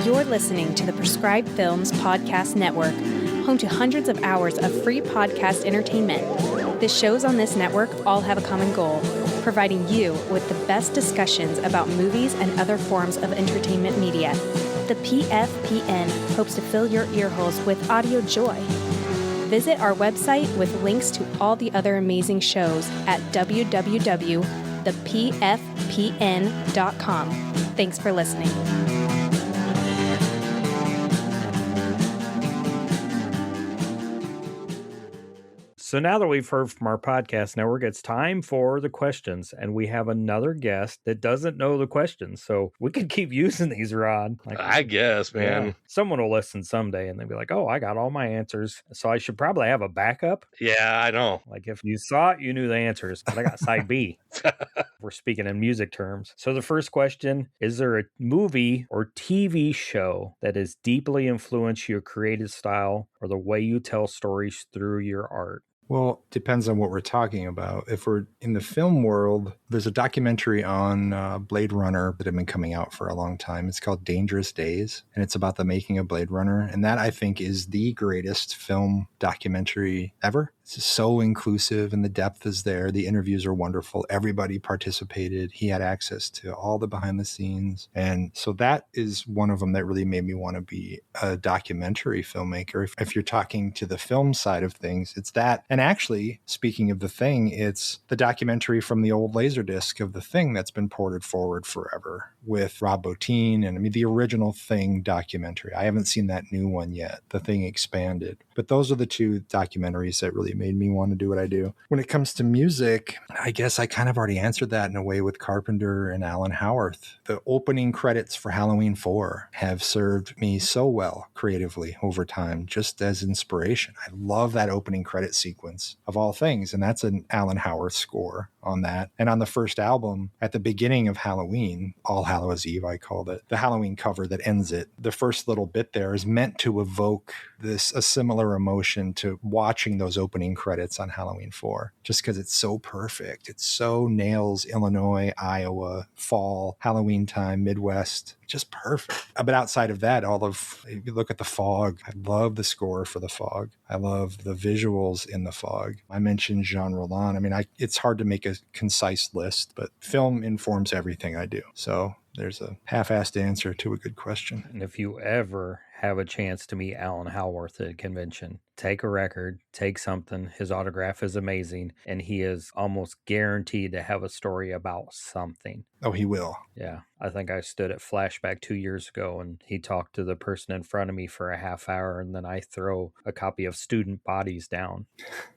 You're listening to the Prescribed Films Podcast Network, home to hundreds of hours of free podcast entertainment. The shows on this network all have a common goal, providing you with the best discussions about movies and other forms of entertainment media. The PFPN hopes to fill your earholes with audio joy. Visit our website with links to all the other amazing shows at www.thepfpn.com. Thanks for listening. So now that we've heard from our podcast network, it's time for the questions. And we have another guest that doesn't know the questions. So we could keep using these, Rod. I guess, man. Yeah. Someone will listen someday and they'll be like, oh, I got all my answers. So I should probably have a backup. Yeah, I know. Like if you saw it, you knew the answers. But I got side B. We're speaking in music terms. So the first question, is there a movie or TV show that has deeply influenced your creative style or the way you tell stories through your art? Well, depends on what we're talking about. If we're in the film world, there's a documentary on Blade Runner that had been coming out for a long time. It's called Dangerous Days, and it's about the making of Blade Runner. And that, I think, is the greatest film documentary ever. It's so inclusive and the depth is there. The interviews are wonderful. Everybody participated. He had access to all the behind the scenes. And so that is one of them that really made me want to be a documentary filmmaker. If you're talking to the film side of things, it's that. And actually, speaking of The Thing, it's the documentary from the old Laserdisc of The Thing that's been ported forward forever with Rob Bottin and the original Thing documentary. I haven't seen that new one yet, The Thing Expanded. But those are the two documentaries that really made me want to do what I do. When it comes to music, I guess I kind of already answered that in a way with Carpenter and Alan Howarth. The opening credits for Halloween 4 have served me so well creatively over time, just as inspiration. I love that opening credit sequence of all things, and that's an Alan Howarth score on that. And on the first album, at the beginning of Halloween, All Hallows Eve, I called it, the Halloween cover that ends it, the first little bit there is meant to evoke a similar emotion to watching those opening credits on Halloween 4, just because it's so perfect. It so nails Illinois, Iowa, fall, Halloween time, Midwest, just perfect. But outside of that, if you look at The Fog, I love the score for The Fog. I love the visuals in The Fog. I mentioned Jean Roland. It's hard to make a concise list, but film informs everything I do. So there's a half-assed answer to a good question. And if you ever have a chance to meet Alan Howarth at a convention, take a record, take something. His autograph is amazing, and he is almost guaranteed to have a story about something. Oh, he will. Yeah. I think I stood at Flashback 2 years ago, and he talked to the person in front of me for a half hour, and then I throw a copy of Student Bodies down.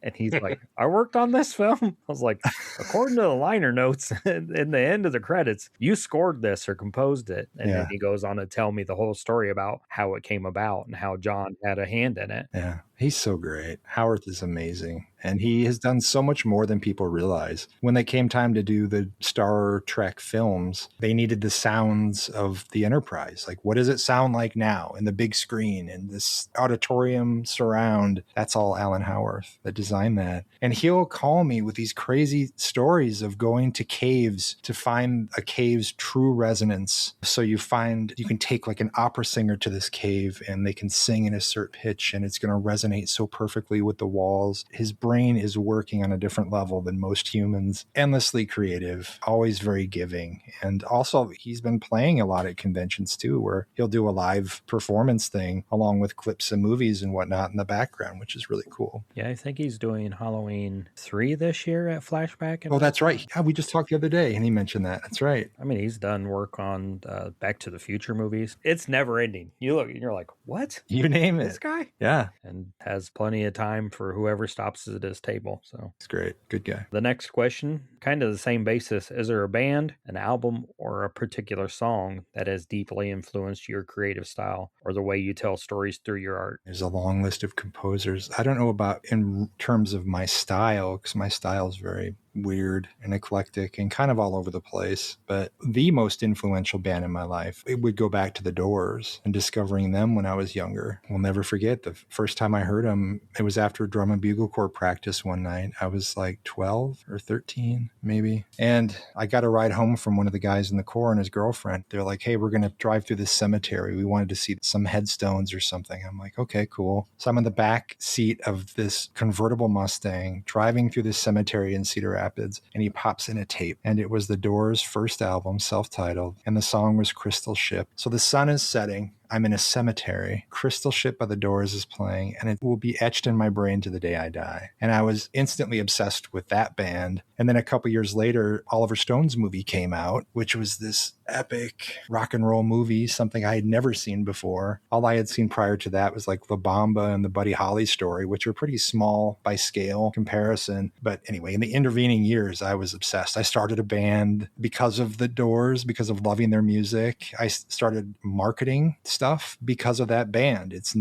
And he's like, I worked on this film. I was like, according to the liner notes in the end of the credits, you scored this or composed it. And then he goes on to tell me the whole story about how it came about and how John had a hand in it. Yeah. He's so great. Howarth is amazing. And he has done so much more than people realize. When they came time to do the Star Trek films, they needed the sounds of the Enterprise. Like, what does it sound like now in the big screen and this auditorium surround? That's all Alan Howarth that designed that. And he'll call me with these crazy stories of going to caves to find a cave's true resonance. So you can take like an opera singer to this cave and they can sing in a certain pitch and it's going to resonate so perfectly with the walls. His brain is working on a different level than most humans. Endlessly creative, always very giving. And also, he's been playing a lot at conventions too, where he'll do a live performance thing along with clips of movies and whatnot in the background, which is really cool. Yeah, I think he's doing Halloween 3 this year at Flashback. Oh, that's right. Yeah, we just talked the other day and he mentioned that. That's right. He's done work on Back to the Future movies. It's never ending. You look and you're like, what? You name it. This guy? Yeah. And has plenty of time for whoever stops at his table. So it's great. Good guy. The next question, kind of the same basis. Is there a band, an album, or a particular song that has deeply influenced your creative style or the way you tell stories through your art? There's a long list of composers. I don't know about in terms of my style, because my style is very weird and eclectic and kind of all over the place. But the most influential band in my life, it would go back to the Doors and discovering them when I was younger. We'll never forget the first time I heard them. It was after drum and bugle corps practice one night. I was like 12 or 13, maybe. And I got a ride home from one of the guys in the corps and his girlfriend. They're like, hey, we're going to drive through this cemetery. We wanted to see some headstones or something. I'm like, okay, cool. So I'm in the back seat of this convertible Mustang driving through this cemetery in Cedar Rapids, and he pops in a tape. And it was the Doors' first album, self-titled, and the song was Crystal Ship. So the sun is setting. I'm in a cemetery. Crystal Ship by the Doors is playing, and it will be etched in my brain to the day I die. And I was instantly obsessed with that band. And then a couple years later, Oliver Stone's movie came out, which was this epic rock and roll movie, something I had never seen before. All I had seen prior to that was like La Bamba and the Buddy Holly story, which are pretty small by scale comparison. But anyway, in the intervening years, I was obsessed. I started a band because of the Doors, because of loving their music. I started marketing stuff because of that band. It's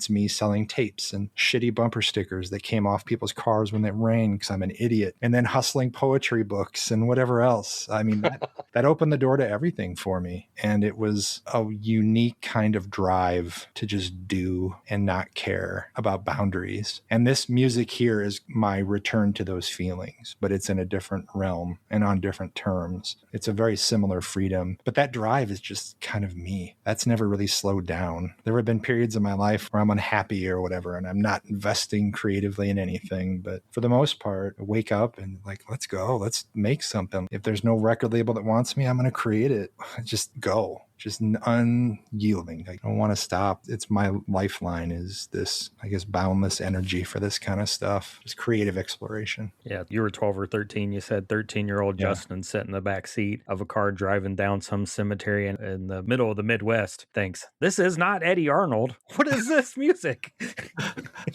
me selling tapes and shitty bumper stickers that came off people's cars when it rained because I'm an idiot, and then hustling poetry books and whatever else. I mean, that opened the door to everything for me. And it was a unique kind of drive to just do and not care about boundaries. And this music here is my return to those feelings, but it's in a different realm and on different terms. It's a very similar freedom, but that drive is just kind of me. That's never really slowed down. There have been periods in my life where I'm unhappy or whatever, and I'm not investing creatively in anything. But for the most part, I wake up and like, let's go, let's make something. If there's no record label that wants me, I'm going to create it. Just go. Just unyielding. I don't want to stop. It's my lifeline is this, I guess, boundless energy for this kind of stuff. Just creative exploration. Yeah, you were 12 or 13. You said 13-year-old Justin sitting in the back seat of a car driving down some cemetery in the middle of the Midwest thinks, this is not Eddie Arnold. What is this music?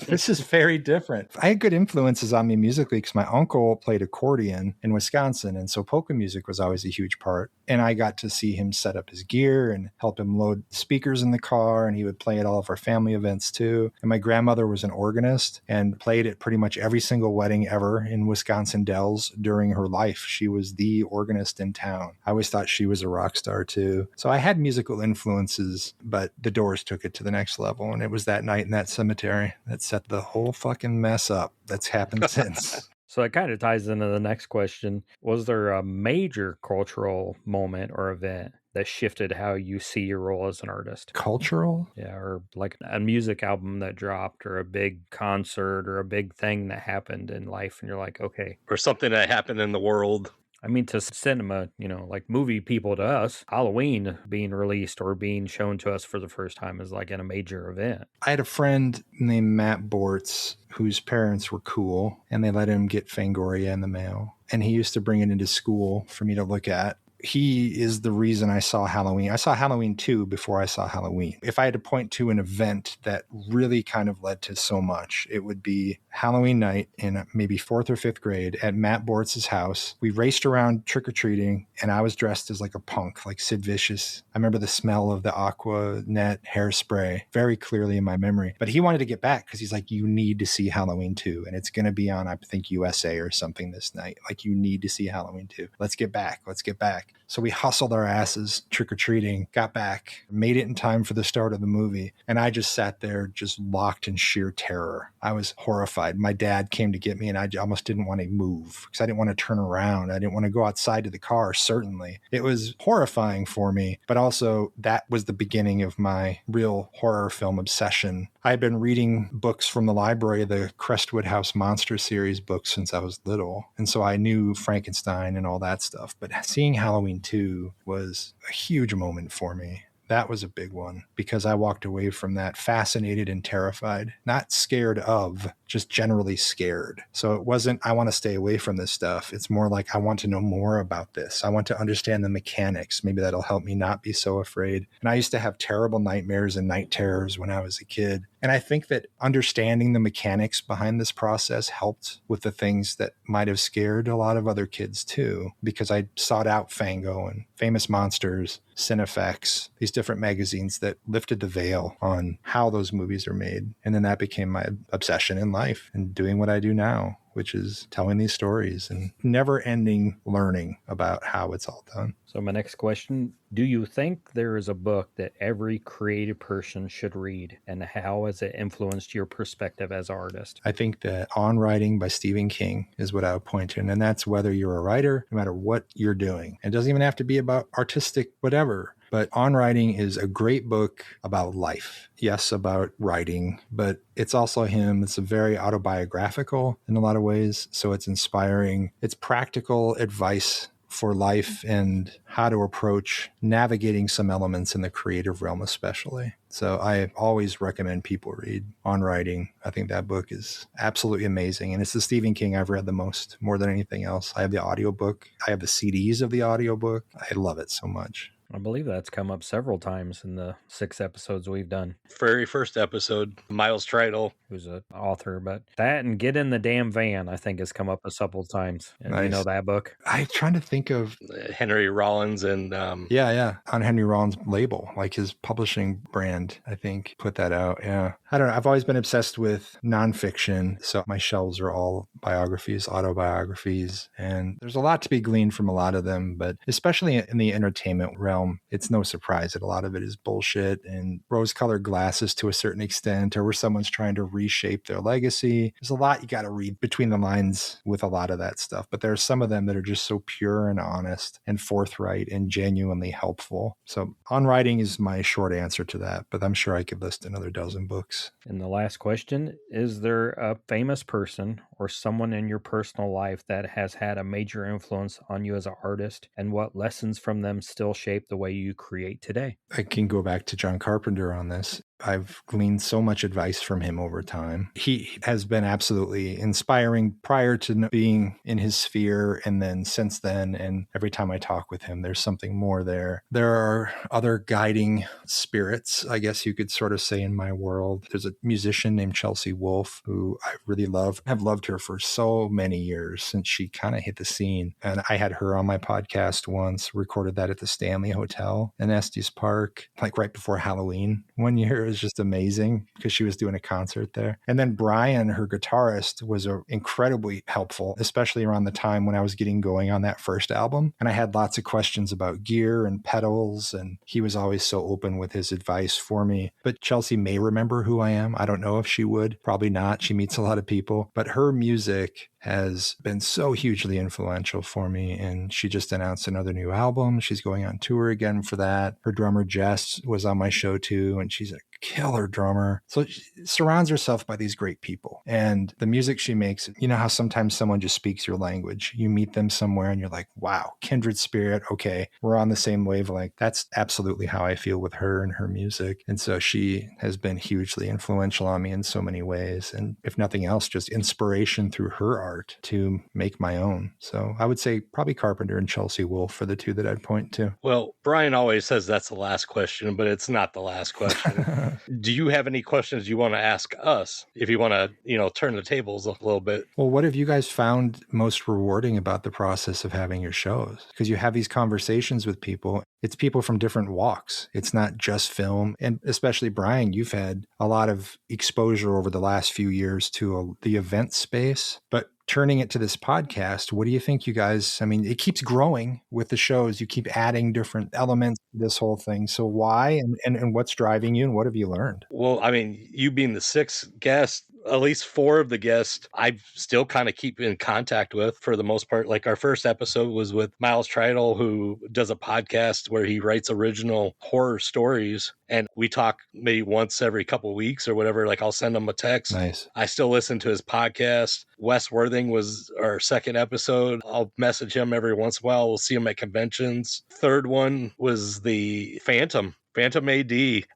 This is very different. I had good influences on me musically because my uncle played accordion in Wisconsin. And so polka music was always a huge part. And I got to see him set up his gear and help him load speakers in the car, and he would play at all of our family events too. And my grandmother was an organist and played at pretty much every single wedding ever in Wisconsin Dells during her life. She was the organist in town. I always thought she was a rock star too. So I had musical influences, but the Doors took it to the next level. And it was that night in that cemetery that set the whole fucking mess up that's happened since. So it kind of ties into the next question. Was there a major cultural moment or event that shifted how you see your role as an artist? Cultural? Yeah, or like a music album that dropped, or a big concert, or a big thing that happened in life, and you're like, okay. Or something that happened in the world. I mean, to cinema, like movie people to us, Halloween being released or being shown to us for the first time is like a major event. I had a friend named Matt Bortz whose parents were cool, and they let him get Fangoria in the mail. And he used to bring it into school for me to look at. He is the reason I saw Halloween. I saw Halloween 2 before I saw Halloween. If I had to point to an event that really kind of led to so much, it would be Halloween night in maybe 4th or 5th grade at Matt Bortz's house. We raced around trick-or-treating, and I was dressed as like a punk, like Sid Vicious. I remember the smell of the Aqua Net hairspray very clearly in my memory. But he wanted to get back because he's like, you need to see Halloween 2. And it's going to be on, I think, USA or something this night. Like, you need to see Halloween 2. Let's get back. Let's get back. So we hustled our asses trick-or-treating, got back, made it in time for the start of the movie. And I just sat there just locked in sheer terror. I was horrified. My dad came to get me, and I almost didn't want to move because I didn't want to turn around. I didn't want to go outside to the car, certainly. It was horrifying for me, but also that was the beginning of my real horror film obsession. I had been reading books from the library, the Crestwood House Monster series books, since I was little. And so I knew Frankenstein and all that stuff. But seeing Halloween 2 was a huge moment for me. That was a big one because I walked away from that fascinated and terrified, not scared of, just generally scared. So it wasn't, I want to stay away from this stuff. It's more like, I want to know more about this. I want to understand the mechanics. Maybe that'll help me not be so afraid. And I used to have terrible nightmares and night terrors when I was a kid. And I think that understanding the mechanics behind this process helped with the things that might have scared a lot of other kids too, because I sought out Fango and Famous Monsters, Cinefex, these different magazines that lifted the veil on how those movies are made. And then that became my obsession in life and doing what I do now, which is telling these stories and never ending learning about how it's all done. So my next question, do you think there is a book that every creative person should read, and how has it influenced your perspective as an artist? I think that On Writing by Stephen King is what I would point to. And that's whether you're a writer, no matter what you're doing. It doesn't even have to be about artistic whatever. But On Writing is a great book about life. Yes, about writing, but it's also him. It's a very autobiographical in a lot of ways. So it's inspiring. It's practical advice for life and how to approach navigating some elements in the creative realm, especially. So I always recommend people read On Writing. I think that book is absolutely amazing. And it's the Stephen King I've read the most, more than anything else. I have the audiobook. I have the CDs of the audiobook. I love it so much. I believe that's come up several times in the 6 episodes we've done. Very first episode, Miles Tritle, who's an author, but that and Get in the Damn Van, I think, has come up a couple times. And Nice. you know that book? I'm trying to think of Henry Rollins, and yeah, on Henry Rollins' label, like his publishing brand, I think, put that out. Yeah. I don't know. I've always been obsessed with nonfiction. So my shelves are all biographies, autobiographies, and there's a lot to be gleaned from a lot of them, but especially in the entertainment realm, it's no surprise that a lot of it is bullshit and rose-colored glasses to a certain extent, or where someone's trying to reshape their legacy. There's a lot you got to read between the lines with a lot of that stuff, but there are some of them that are just so pure and honest and forthright and genuinely helpful. So On Writing is my short answer to that, but I'm sure I could list another dozen books. And the last question, is there a famous person or someone in your personal life that has had a major influence on you as an artist, and what lessons from them still shape the way you create today? I can go back to John Carpenter on this. I've gleaned so much advice from him over time. He has been absolutely inspiring prior to being in his sphere, and then since then, and every time I talk with him, there's something more there. There are other guiding spirits, I guess you could sort of say, in my world. There's a musician named Chelsea Wolfe who I really love. I've loved her for so many years since she kind of hit the scene. And I had her on my podcast once, recorded that at the Stanley Hotel in Estes Park, like right before Halloween one year. It was just amazing because she was doing a concert there. And then Brian, her guitarist, was incredibly helpful, especially around the time when I was getting going on that first album. And I had lots of questions about gear and pedals, and he was always so open with his advice for me. But Chelsea may remember who I am. I don't know if she would. Probably not. She meets a lot of people. But her music has been so hugely influential for me. And she just announced another new album. She's going on tour again for that. Her drummer, Jess, was on my show too, and she's a killer drummer. So she surrounds herself by these great people. And the music she makes, you know how sometimes someone just speaks your language. You meet them somewhere and you're like, wow, kindred spirit. Okay, we're on the same wavelength. That's absolutely how I feel with her and her music. And so she has been hugely influential on me in so many ways. And if nothing else, just inspiration through her art to make my own. So I would say probably Carpenter and Chelsea Wolfe for the two that I'd point to. Well, Brian always says that's the last question, but it's not the last question. Do you have any questions you want to ask us? If you want to, turn the tables a little bit. Well, what have you guys found most rewarding about the process of having your shows? Because you have these conversations with people. It's people from different walks. It's not just film. And especially Brian, you've had a lot of exposure over the last few years to the event space, but turning it to this podcast, what do you think, you guys? I mean, it keeps growing with the shows. You keep adding different elements to this whole thing. So why and what's driving you and what have you learned? Well, I mean, you being the sixth guest, at least 4 of the guests I still kind of keep in contact with for the most part. Like our first episode was with Miles Tritle, who does a podcast where he writes original horror stories. And we talk maybe once every couple of weeks or whatever. Like I'll send him a text. Nice. I still listen to his podcast. Wes Worthing was our second episode. I'll message him every once in a while. We'll see him at conventions. Third one was the Phantom AD.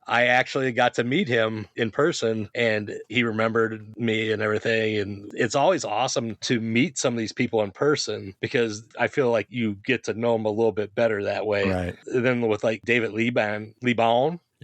I actually got to meet him in person and he remembered me and everything. And it's always awesome to meet some of these people in person because I feel like you get to know them a little bit better that way. Right. And then with like David Liban,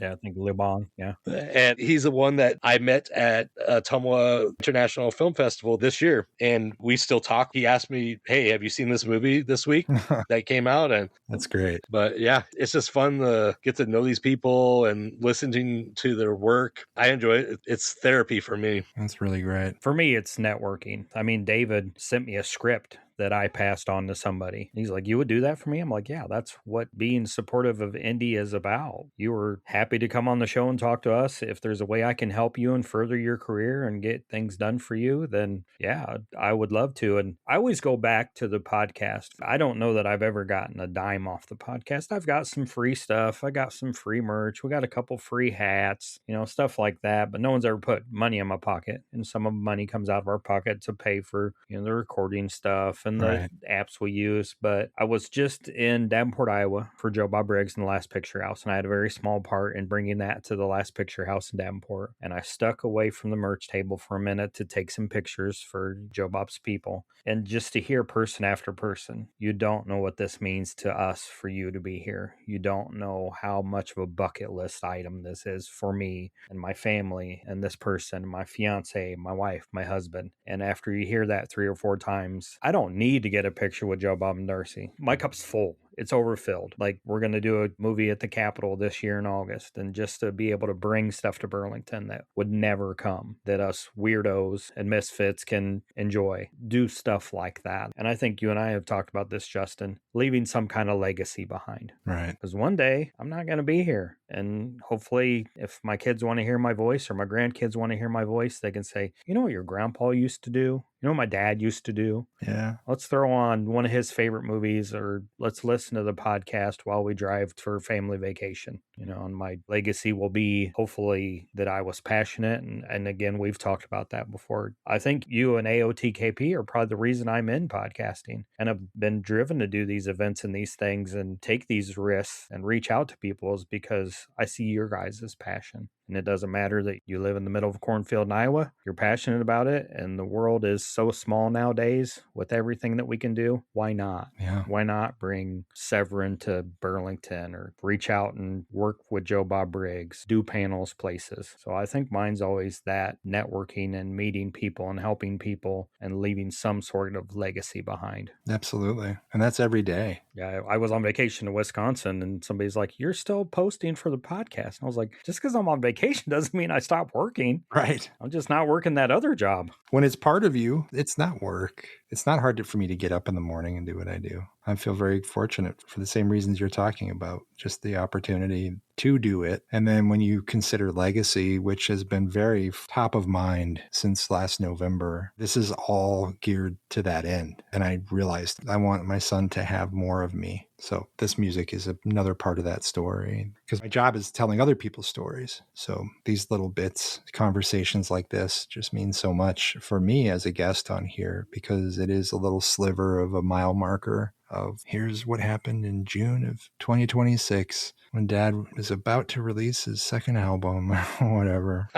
Yeah, I think Liban. Yeah. And he's the one that I met at Tumwa International Film Festival this year. And we still talk. He asked me, hey, have you seen this movie this week that came out? And That's great. But yeah, it's just fun to get to know these people and listening to their work. I enjoy it. It's therapy for me. That's really great. For me, it's networking. I mean, David sent me a script that I passed on to somebody. He's like, you would do that for me? I'm like, yeah, that's what being supportive of indie is about. You were happy to come on the show and talk to us. If there's a way I can help you and further your career and get things done for you, then yeah, I would love to. And I always go back to the podcast. I don't know that I've ever gotten a dime off the podcast. I've got some free stuff. I got some free merch. We got a couple free hats, stuff like that. But no one's ever put money in my pocket. And some of the money comes out of our pocket to pay for, the recording stuff and the apps we use. But I was just in Davenport, Iowa for Joe Bob Briggs in the Last Picture House, and I had a very small part in bringing that to the Last Picture House in Davenport. And I stuck away from the merch table for a minute to take some pictures for Joe Bob's people. And just to hear person after person, you don't know what this means to us for you to be here. You don't know how much of a bucket list item this is for me and my family and this person, my fiance, my wife, my husband. And after you hear that 3 or 4 times, I don't need to get a picture with Joe Bob and Darcy. My cup's full. It's overfilled. Like, we're going to do a movie at the Capitol this year in August. And just to be able to bring stuff to Burlington that would never come, that us weirdos and misfits can enjoy, do stuff like that. And I think you and I have talked about this, Justin, leaving some kind of legacy behind. Right. Because one day I'm not going to be here. And hopefully if my kids want to hear my voice or my grandkids want to hear my voice, they can say, you know what your grandpa used to do? You know what my dad used to do? Yeah. Let's throw on one of his favorite movies, or let's listen to the podcast while we drive for family vacation. And my legacy will be hopefully that I was passionate. And again, we've talked about that before. I think you and AOTKP are probably the reason I'm in podcasting. And I've been driven to do these events and these things and take these risks and reach out to people is because I see your guys' passion. And it doesn't matter that you live in the middle of a cornfield in Iowa. You're passionate about it. And the world is so small nowadays with everything that we can do. Why not? Yeah. Why not bring Severin to Burlington or reach out and work with Joe Bob Briggs, do panels places? So I think mine's always that networking and meeting people and helping people and leaving some sort of legacy behind. Absolutely. And that's every day. Yeah, I was on vacation in Wisconsin and somebody's like, you're still posting for the podcast. And I was like, just because I'm on vacation doesn't mean I stopped working. Right. I'm just not working that other job. When it's part of you, it's not work. It's not hard for me to get up in the morning and do what I do. I feel very fortunate for the same reasons you're talking about, just the opportunity to do it. And then when you consider legacy, which has been very top of mind since last November, this is all geared to that end. And I realized I want my son to have more of me. So this music is another part of that story, because my job is telling other people's stories. So these little bits, conversations like this just mean so much for me as a guest on here, because it is a little sliver of a mile marker of here's what happened in June of 2026 when Dad was about to release his second album or whatever.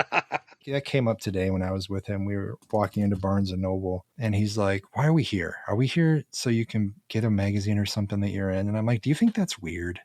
That came up today when I was with him. We were walking into Barnes & Noble and he's like, why are we here? Are we here so you can get a magazine or something that you're in? And I'm like, do you think that's weird?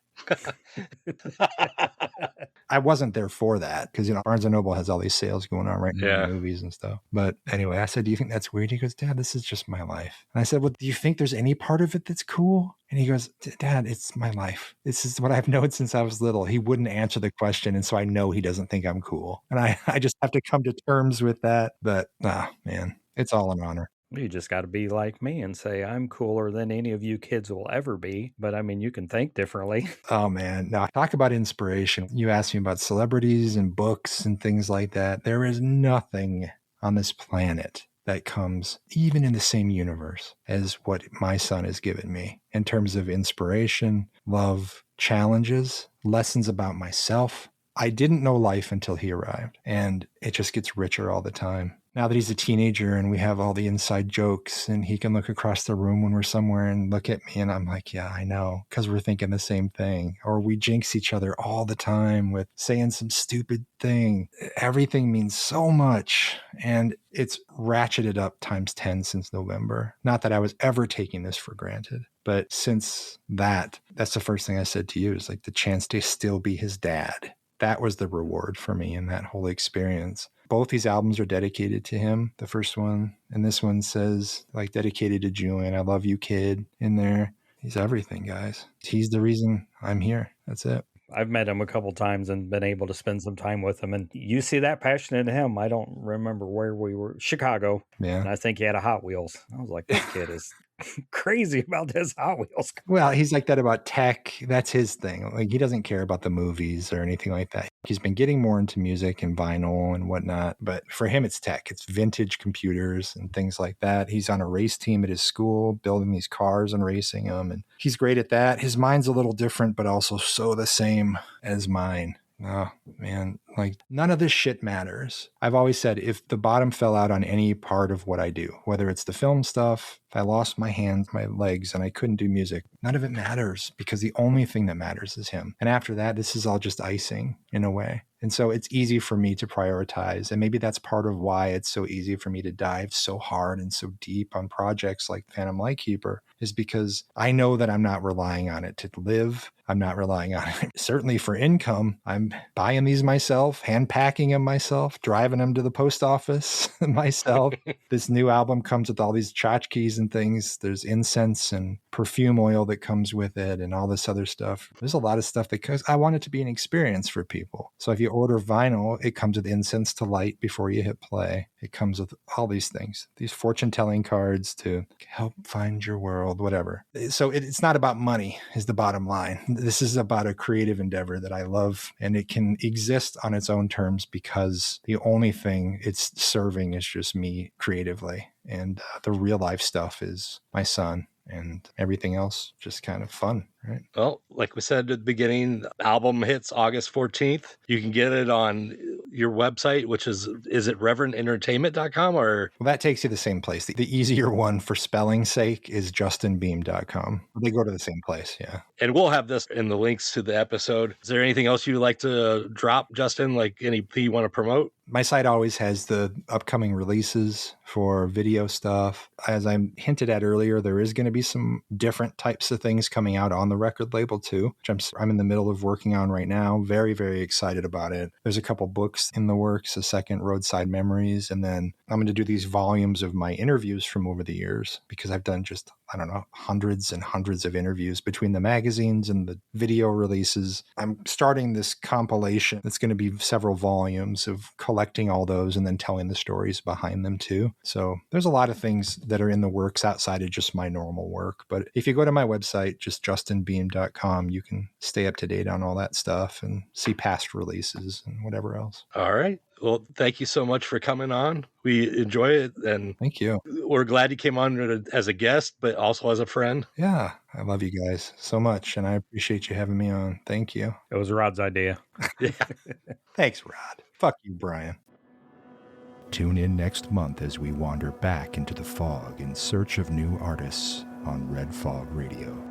I wasn't there for that because, Barnes & Noble has all these sales going on right now, movies and stuff. But anyway, I said, do you think that's weird? He goes, Dad, this is just my life. And I said, well, do you think there's any part of it that's cool? And he goes, Dad, it's my life. This is what I've known since I was little. He wouldn't answer the question. And so I know he doesn't think I'm cool. And I just have to come to terms with that. But, man, it's all an honor. You just got to be like me and say, I'm cooler than any of you kids will ever be. But I mean, you can think differently. Oh, man. Now, talk about inspiration. You asked me about celebrities and books and things like that. There is nothing on this planet that comes even in the same universe as what my son has given me in terms of inspiration, love, challenges, lessons about myself. I didn't know life until he arrived, and it just gets richer all the time. Now that he's a teenager and we have all the inside jokes and he can look across the room when we're somewhere and look at me and I'm like, yeah, I know, because we're thinking the same thing. Or we jinx each other all the time with saying some stupid thing. Everything means so much, and it's ratcheted up times 10 since November. Not that I was ever taking this for granted, but since that's the first thing I said to you is like the chance to still be his dad. that was the reward for me in that whole experience. Both these albums are dedicated to him. The first one, and this one says, like, dedicated to Julian. I love you, kid, in there. He's everything, guys. He's the reason I'm here. That's it. I've met him a couple times and been able to spend some time with him. And you see that passion in him. I don't remember where we were. Chicago. Yeah. And I think he had a Hot Wheels. I was like, this kid is crazy about this Hot Wheels. Well, he's like that about tech. That's his thing. Like, he doesn't care about the movies or anything like that. He's been getting more into music and vinyl and whatnot. But for him, it's tech. It's vintage computers and things like that. He's on a race team at his school, building these cars and racing them. And he's great at that. His mind's a little different, but also so the same as mine. Oh, man, like, none of this shit matters. I've always said, if the bottom fell out on any part of what I do, whether it's the film stuff, if I lost my hands, my legs, and I couldn't do music, none of it matters, because the only thing that matters is him. And after that, this is all just icing in a way. And so it's easy for me to prioritize. And maybe that's part of why it's so easy for me to dive so hard and so deep on projects like Phantom Lightkeeper, is because I know that I'm not relying on it to live. I'm not relying on it certainly for income. I'm buying these myself, hand packing them myself, driving them to the post office myself. This new album comes with all these tchotchkes and things. There's incense and perfume oil that comes with it and all this other stuff. There's a lot of stuff because I want it to be an experience for people. So if you order vinyl, it comes with incense to light before you hit play. It comes with all these things, these fortune-telling cards to help find your world, whatever. So it's not about money is the bottom line. This is about a creative endeavor that I love, and it can exist on its own terms because the only thing it's serving is just me creatively. And the real life stuff is my son, and everything else just kind of fun, right? Well, like we said at the beginning, the album hits August 14th. You can get it on your website, which is it reverendentertainment.com or? Well, that takes you to the same place. The easier one for spelling's sake is justinbeahm.com. They go to the same place, yeah. And we'll have this in the links to the episode. Is there anything else you'd like to drop, Justin? Like anything you want to promote? My site always has the upcoming releases for video stuff. As I hinted at earlier, there is going to be some different types of things coming out on the record label too, which I'm in the middle of working on right now. Very, very excited about it. There's a couple books in the works, a second Roadside Memories, and then I'm going to do these volumes of my interviews from over the years because I've done just, I don't know, hundreds and hundreds of interviews between the magazines and the video releases. I'm starting this compilation that's going to be several volumes of collecting all those and then telling the stories behind them too. So there's a lot of things that are in the works outside of just my normal work. But if you go to my website, just justinbeahm.com, you can stay up to date on all that stuff and see past releases and whatever else. All right. Well, thank you so much for coming on. We enjoy it. And thank you. We're glad you came on as a guest, but also as a friend. Yeah. I love you guys so much. And I appreciate you having me on. Thank you. It was Rod's idea. Yeah. Thanks, Rod. Fuck you, Brian. Tune in next month as we wander back into the fog in search of new artists on Red Fog Radio.